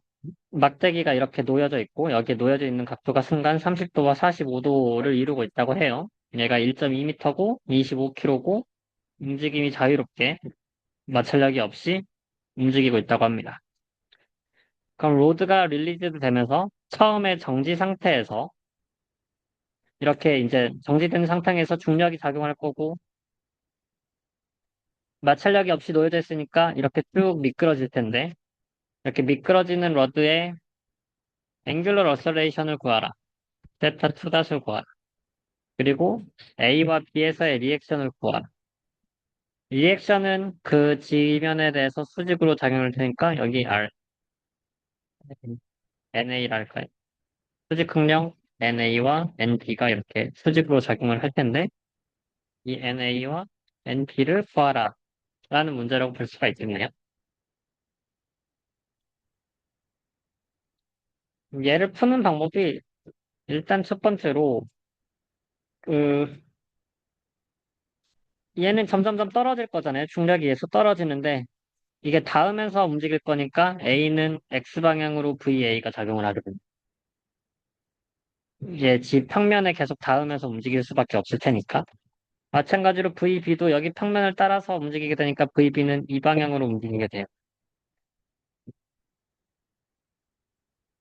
A: 막대기가 이렇게 놓여져 있고, 여기에 놓여져 있는 각도가 순간 30도와 45도를 이루고 있다고 해요. 얘가 1.2m고, 25kg고, 움직임이 자유롭게, 마찰력이 없이 움직이고 있다고 합니다. 그럼 로드가 릴리즈드 되면서 처음에 정지 상태에서 이렇게 이제 정지된 상태에서 중력이 작용할 거고 마찰력이 없이 놓여져 있으니까 이렇게 쭉 미끄러질 텐데 이렇게 미끄러지는 러드의 앵귤러 어셀레이션을 구하라. 세타 2닷을 구하라. 그리고 A와 B에서의 리액션을 구하라. 리액션은 그 지면에 대해서 수직으로 작용할 테니까 여기 R, NA를 할까요? 수직 항령 NA와 NB가 이렇게 수직으로 작용을 할 텐데 이 NA와 NB를 구하라. 라는 문제라고 볼 수가 있겠네요. 얘를 푸는 방법이 일단 첫 번째로 그 얘는 점점점 떨어질 거잖아요. 중력이 계속 떨어지는데 이게 닿으면서 움직일 거니까 A는 X방향으로 VA가 작용을 하게 됩니다. 이게 집 평면에 계속 닿으면서 움직일 수밖에 없을 테니까. 마찬가지로 VB도 여기 평면을 따라서 움직이게 되니까 VB는 이 방향으로 움직이게 돼요.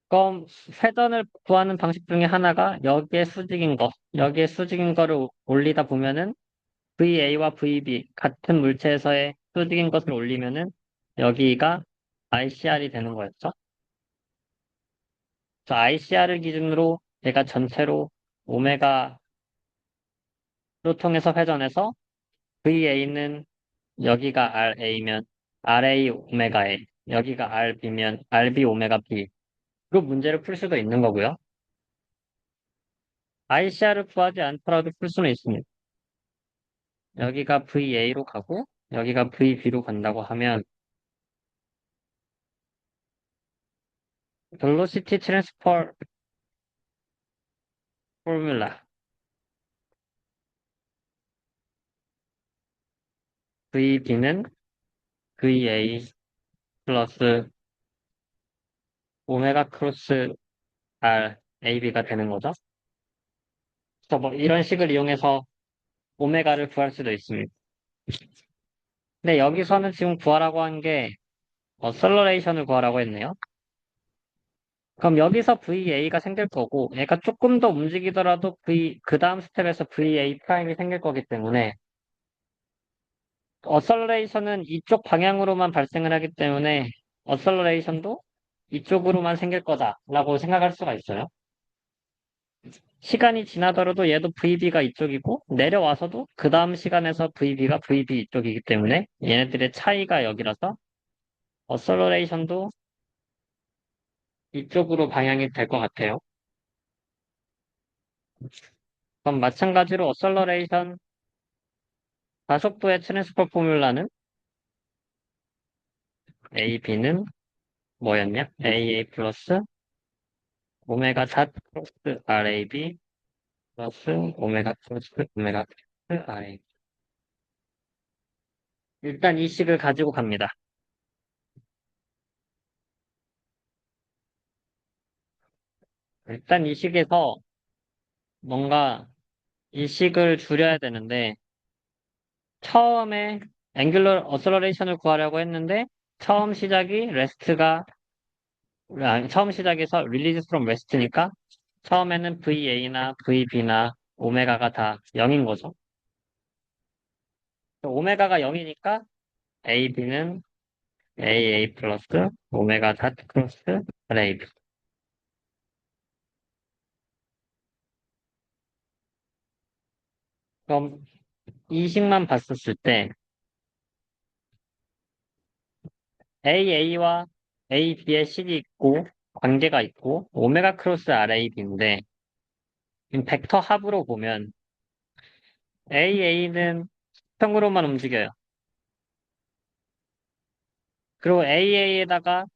A: 그럼 회전을 구하는 방식 중에 하나가 여기에 수직인 거를 올리다 보면은 VA와 VB 같은 물체에서의 압도적인 것을 올리면은 여기가 ICR이 되는 거였죠. 그래서 ICR을 기준으로 얘가 전체로 오메가로 통해서 회전해서 VA는 여기가 RA면 RA 오메가 A, 여기가 RB면 RB 오메가 B. 그 문제를 풀 수도 있는 거고요. ICR을 구하지 않더라도 풀 수는 있습니다. 여기가 VA로 가고 여기가 VB로 간다고 하면 velocity transfer formula VB는 VA 플러스 오메가 크로스 R AB가 되는 거죠. 그래서 뭐 이런 식을 이용해서 오메가를 구할 수도 있습니다. 근데 여기서는 지금 구하라고 한 게 어셀러레이션을 구하라고 했네요. 그럼 여기서 VA가 생길 거고 얘가 조금 더 움직이더라도 그 다음 스텝에서 VA 프라임이 생길 거기 때문에 어셀러레이션은 이쪽 방향으로만 발생을 하기 때문에 어셀러레이션도 이쪽으로만 생길 거다라고 생각할 수가 있어요. 시간이 지나더라도 얘도 VB가 이쪽이고 내려와서도 그 다음 시간에서 VB가 VB 이쪽이기 때문에 얘네들의 차이가 여기라서 어셀러레이션도 이쪽으로 방향이 될 것 같아요. 그럼 마찬가지로 어셀러레이션 가속도의 트랜스퍼 포뮬라는 AB는 뭐였냐? AA 플러스 오메가 닷 크로스 RAB 플러스 오메가 크로스 오메가 크로스 RAB. 일단 이 식을 가지고 갑니다. 일단 이 식에서 뭔가 이 식을 줄여야 되는데 처음에 앵귤러 어셀러레이션을 구하려고 했는데 처음 시작이 레스트가 처음 시작에서 release from rest니까 처음에는 VA나 VB나 오메가가 다 0인 거죠. 오메가가 0이니까 AB는 AA 플러스 오메가 닷 크로스 RAB. 그럼 이 식만 봤었을 때 AA와 AB의 식이 있고 관계가 있고 오메가 크로스 RAB인데 벡터 합으로 보면 AA는 수평으로만 움직여요. 그리고 AA에다가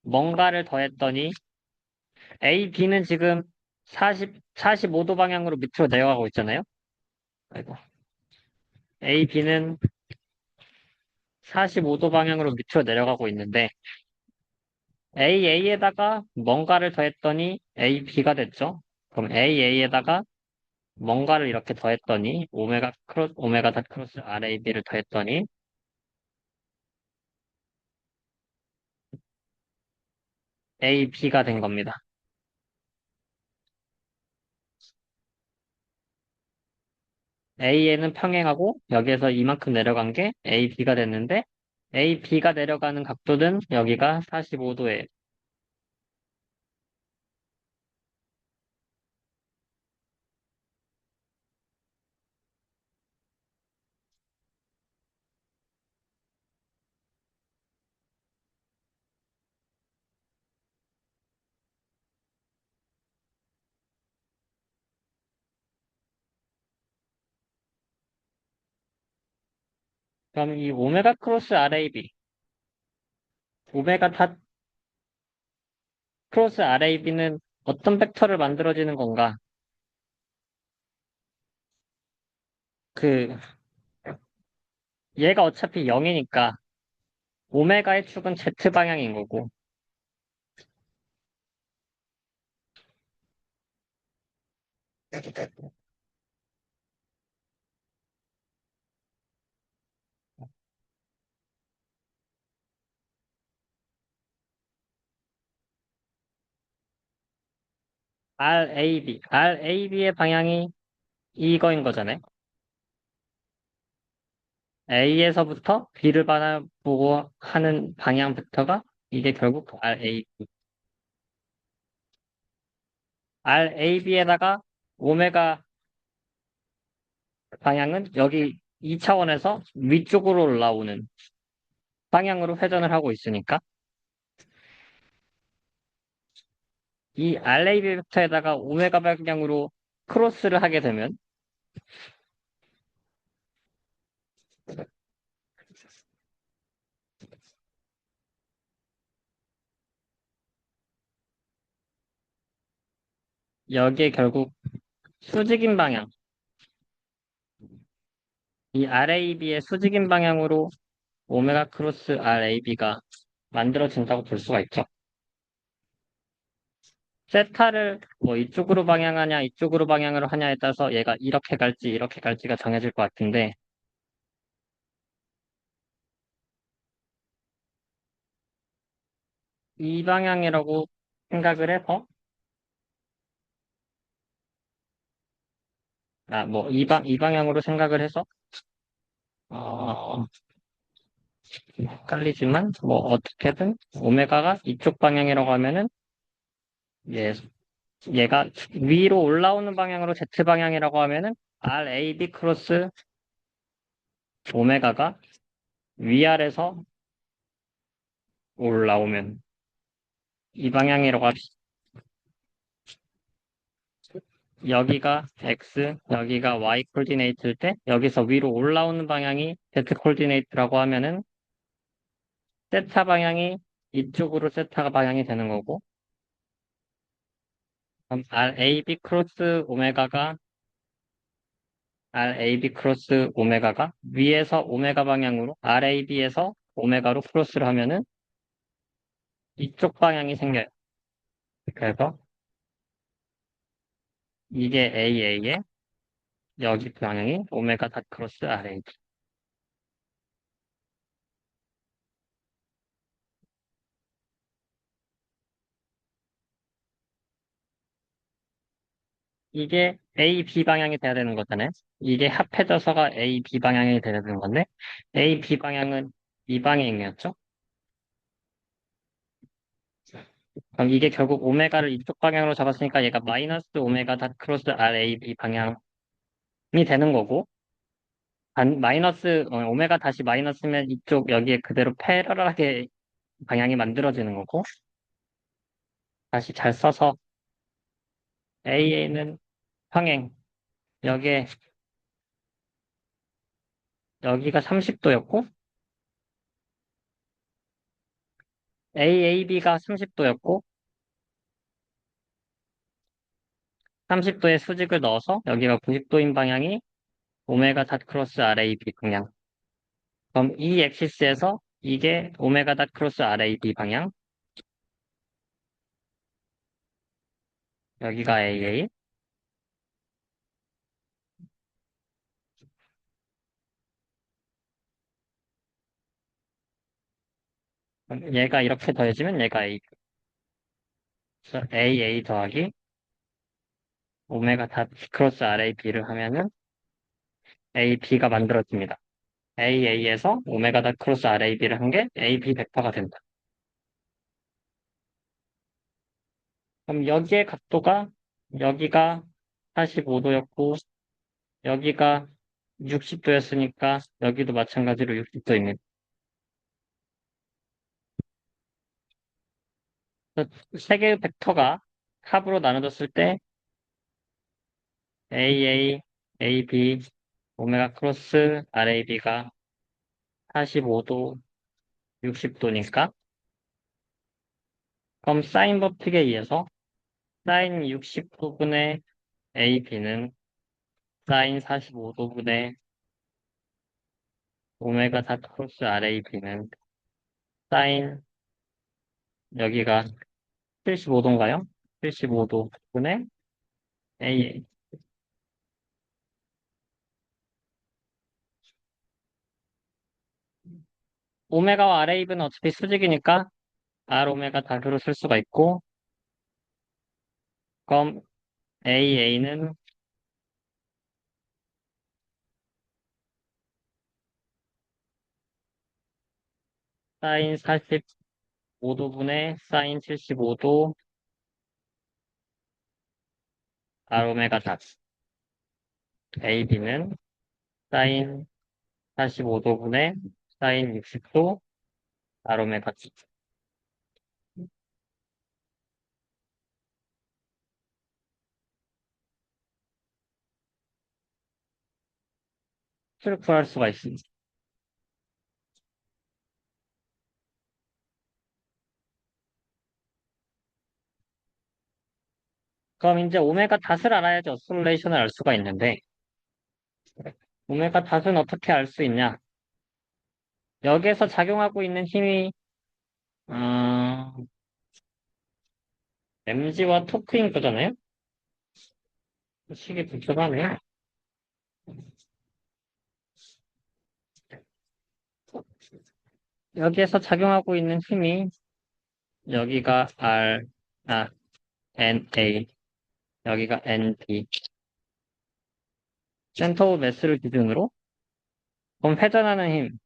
A: 뭔가를 더했더니 AB는 지금 45도 방향으로 밑으로 내려가고 있잖아요. 아이고. AB는 45도 방향으로 밑으로 내려가고 있는데 AA에다가 뭔가를 더했더니 AB가 됐죠. 그럼 AA에다가 뭔가를 이렇게 더했더니 오메가 닷 크로스 RAB를 더했더니 AB가 된 겁니다. A에는 평행하고 여기에서 이만큼 내려간 게 AB가 됐는데 AB가 내려가는 각도는 여기가 45도예요. 그럼 이 오메가 크로스 RAB, 오메가 닷 크로스 RAB는 어떤 벡터를 만들어지는 건가? 그 얘가 어차피 0이니까 오메가의 축은 Z 방향인 거고 RAB의 방향이 이거인 거잖아요. A에서부터 B를 바라보고 하는 방향부터가 이게 결국 RAB. RAB에다가 오메가 방향은 여기 2차원에서 위쪽으로 올라오는 방향으로 회전을 하고 있으니까 이 RAB 벡터에다가 오메가 방향으로 크로스를 하게 되면 여기에 결국 수직인 방향, 이 RAB의 수직인 방향으로 오메가 크로스 RAB가 만들어진다고 볼 수가 있죠. 세타를 뭐 이쪽으로 방향하냐, 이쪽으로 방향으로 하냐에 따라서 얘가 이렇게 갈지, 이렇게 갈지가 정해질 것 같은데, 이 방향이라고 생각을 해서, 이 방향으로 생각을 해서, 어, 헷갈리지만, 뭐, 어떻게든, 오메가가 이쪽 방향이라고 하면은, 얘, 얘가 위로 올라오는 방향으로 Z 방향이라고 하면은, RAB 크로스 오메가가 위아래서 올라오면, 이 방향이라고 합시다. 여기가 X, 여기가 Y 코디네이트일 때 여기서 위로 올라오는 방향이 Z 코디네이트라고 하면은 세타 방향이 이쪽으로 세타가 방향이 되는 거고 그럼 RAB 크로스 오메가가 위에서 오메가 방향으로 RAB에서 오메가로 크로스를 하면은 이쪽 방향이 생겨요. 그래서 이게 AA의 여기 방향이 오메가 닷 크로스 RAB. 이게 A, B 방향이 돼야 되는 거잖아요. 이게 합해져서가 A, B 방향이 돼야 되는 건데, A, B 방향은 이 방향이었죠. 그럼 이게 결국 오메가를 이쪽 방향으로 잡았으니까 얘가 마이너스 오메가 닷 크로스 R, A, B 방향이 되는 거고, 오메가 다시 마이너스면 이쪽 여기에 그대로 패러럴하게 방향이 만들어지는 거고, 다시 잘 써서 AA는 평행, 여기에, 여기가 30도였고, AAB가 30도였고, 30도의 수직을 넣어서 여기가 90도인 방향이 오메가 닷 크로스 RAB 방향. 그럼 이 엑시스에서 이게 오메가 닷 크로스 RAB 방향. 여기가 AA. 그럼 얘가 이렇게 더해지면 얘가 A. 그래서 AA 더하기 오메가 닷 크로스 RAB를 하면은 AB가 만들어집니다. AA에서 오메가 닷 크로스 RAB를 한 게 AB 벡터가 된다. 그럼 여기의 각도가 여기가 45도였고 여기가 60도였으니까 여기도 마찬가지로 60도입니다. 세 개의 벡터가 합으로 나눠졌을 때 AA, AB, 오메가 크로스 RAB가 45도, 60도니까 그럼 사인 법칙에 의해서 사인 60도분의 AB는 사인 45도분의 오메가 닷 크로스 RAB는 사인 여기가 75도인가요? 75도분의 AA. 오메가와 RAB는 어차피 수직이니까 R 오메가 닷으로 쓸 수가 있고 그럼 AA는 사인 45도분의 사인 75도 R오메가 닷. AB는 사인 45도분의 사인 60도 R오메가 닷. 를 구할 수가 있습니다. 그럼 이제 오메가 닷을 알아야지 어솔레이션을 알 수가 있는데, 오메가 닷은 어떻게 알 수 있냐? 여기에서 작용하고 있는 힘이, mg와 토크인 거잖아요? 식이 복잡하네요. 여기에서 작용하고 있는 힘이, 여기가 NA, 여기가 NB. 센터 오브 매스를 기준으로, 그럼 회전하는 힘,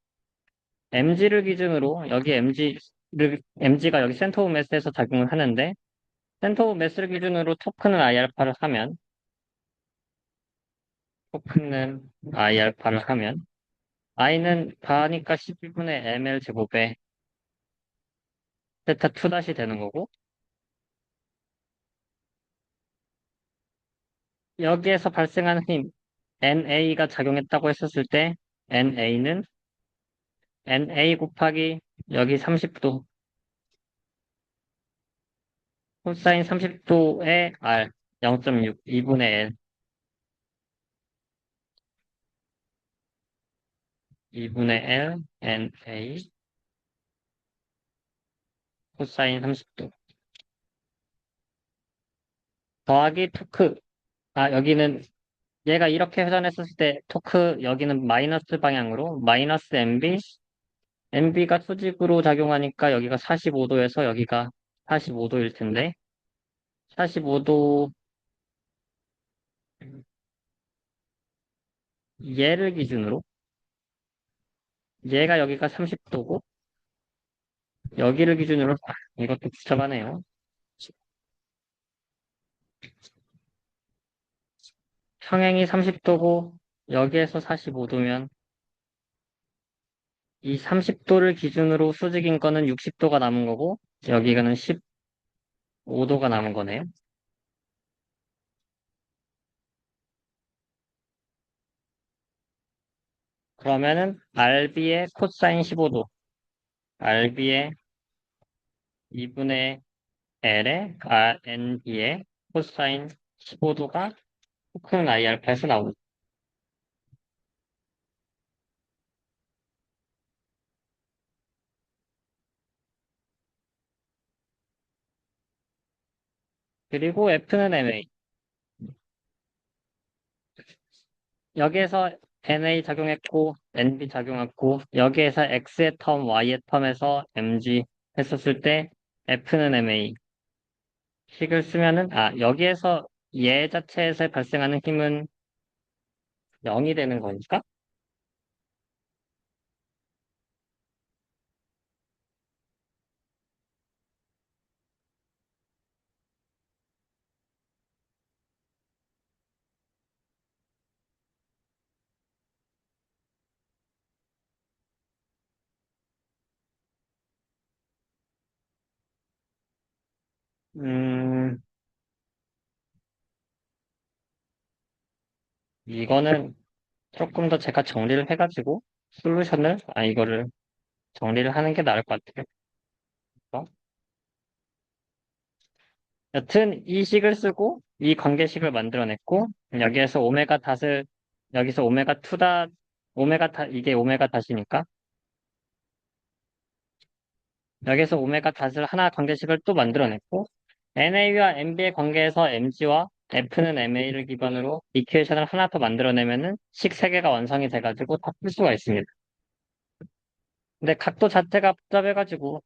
A: mg를 기준으로, 여기 mg가 여기 센터 오브 매스에서 작용을 하는데, 센터 오브 매스를 기준으로 토크는 I알파를 하면, I는 가니까 12분의 ml 제곱에 세타 2 다시 되는 거고, 여기에서 발생하는 힘, NA가 작용했다고 했었을 때, NA는 NA 곱하기 여기 30도, 코사인 30도의 R, 0.6, 2분의 L, 2분의 L, NA, 코사인 30도. 더하기 토크. 여기는 얘가 이렇게 회전했었을 때 토크, 여기는 마이너스 방향으로, 마이너스 MB, MB가 수직으로 작용하니까 여기가 45도에서 여기가 45도일 텐데, 45도, 얘를 기준으로, 얘가 여기가 30도고, 여기를 기준으로, 이것도 복잡하네요. 평행이 30도고, 여기에서 45도면, 이 30도를 기준으로 수직인 거는 60도가 남은 거고, 여기가는 15도가 남은 거네요. 그러면은, RB의 코사인 15도, RB의 2분의 L의 NB의 코사인 15도가 토크는 I알파에서 나옵니다. 그리고 F는 MA. 여기에서 NA 작용했고, NB 작용했고, 여기에서 X의 텀, Y의 텀에서 MG 했었을 때 F는 MA. 식을 쓰면은, 여기에서 얘 자체에서 발생하는 힘은 0이 되는 거니까? 음, 이거는 조금 더 제가 정리를 해가지고, 이거를 정리를 하는 게 나을 것 같아요. 어? 여튼 이 식을 쓰고 이 관계식을 만들어냈고 여기에서 여기서 오메가 2다 이게 오메가 닷이니까 여기서 오메가 닷을 하나 관계식을 또 만들어냈고 NA와 NB의 관계에서 MG와 F는 MA를 기반으로 이퀘이션을 하나 더 만들어내면은 식 3개가 완성이 돼가지고 다 풀 수가 있습니다. 근데 각도 자체가 복잡해가지고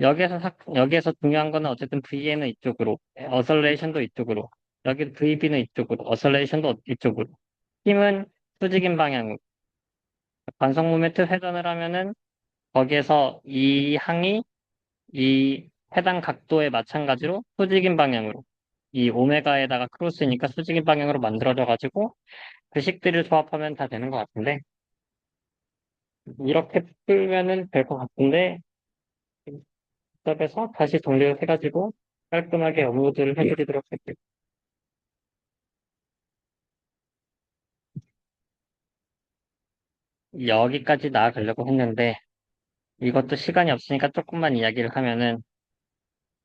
A: 여기에서 중요한 거는 어쨌든 VA는 이쪽으로, 어설레이션도 이쪽으로, 여기 VB는 이쪽으로, 어설레이션도 이쪽으로. 힘은 수직인 방향으로. 관성 모멘트 회전을 하면은 거기에서 이 항이 이 해당 각도에 마찬가지로 수직인 방향으로 이 오메가에다가 크로스니까 수직인 방향으로 만들어져가지고 그 식들을 조합하면 다 되는 것 같은데 이렇게 풀면은 될 것 같은데 수업에서 다시 정리를 해가지고 깔끔하게 업로드를 해드리도록 할게요. 여기까지 나아가려고 했는데 이것도 시간이 없으니까 조금만 이야기를 하면은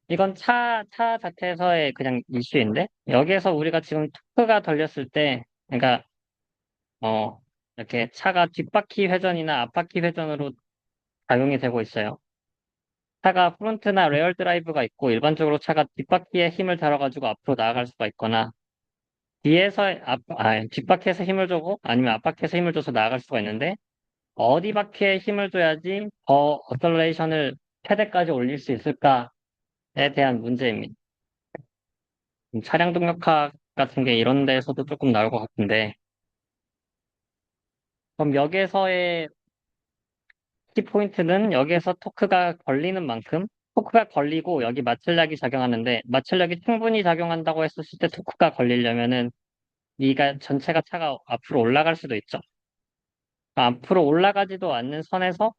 A: 이건 차 자체에서의 그냥 이슈인데 여기에서 우리가 지금 토크가 걸렸을 때 그러니까 어 이렇게 차가 뒷바퀴 회전이나 앞바퀴 회전으로 작용이 되고 있어요. 차가 프론트나 레얼 드라이브가 있고 일반적으로 차가 뒷바퀴에 힘을 달아가지고 앞으로 나아갈 수가 있거나 뒷바퀴에서 힘을 주고 아니면 앞바퀴에서 힘을 줘서 나아갈 수가 있는데 어디 바퀴에 힘을 줘야지 더 어셀레이션을 최대까지 올릴 수 있을까에 대한 문제입니다. 차량 동력학 같은 게 이런 데서도 조금 나올 것 같은데 그럼 여기에서의 키포인트는 여기에서 토크가 걸리는 만큼 토크가 걸리고 여기 마찰력이 작용하는데 마찰력이 충분히 작용한다고 했었을 때 토크가 걸리려면은 이가 전체가 차가 앞으로 올라갈 수도 있죠. 앞으로 올라가지도 않는 선에서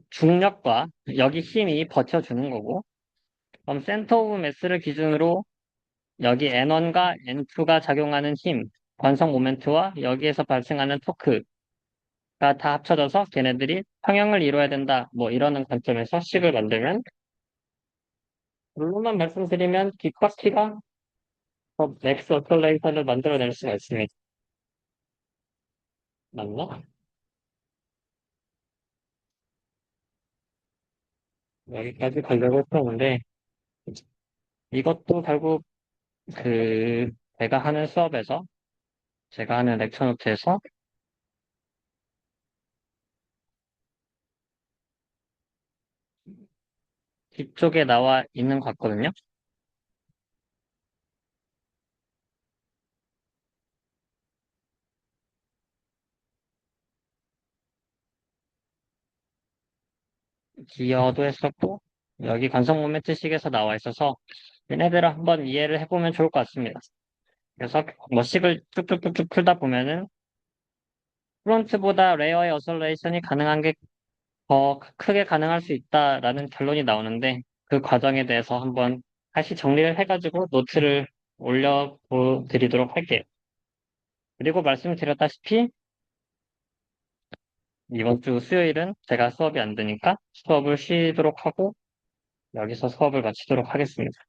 A: 중력과 여기 힘이 버텨주는 거고 그럼 센터 오브 매스를 기준으로 여기 N1과 N2가 작용하는 힘, 관성 모멘트와 여기에서 발생하는 토크가 다 합쳐져서 걔네들이 평형을 이루어야 된다. 뭐 이러는 관점에서 식을 만들면 룰로만 말씀드리면 뒷바퀴가 더 맥스 오컬레이터를 만들어낼 수가 있습니다. 맞나? 여기까지 가려고 했었는데 이것도 결국 그 제가 하는 수업에서 제가 하는 렉처 노트에서 뒤쪽에 나와 있는 것 같거든요. 기여도 했었고 여기 관성 모멘트식에서 나와 있어서 얘네들을 한번 이해를 해보면 좋을 것 같습니다. 그래서 머식을 쭉쭉쭉쭉 풀다 보면은 프론트보다 레어의 어설레이션이 가능한 게 더 크게 가능할 수 있다라는 결론이 나오는데 그 과정에 대해서 한번 다시 정리를 해가지고 노트를 올려드리도록 할게요. 그리고 말씀드렸다시피 이번 주 수요일은 제가 수업이 안 되니까 수업을 쉬도록 하고 여기서 수업을 마치도록 하겠습니다.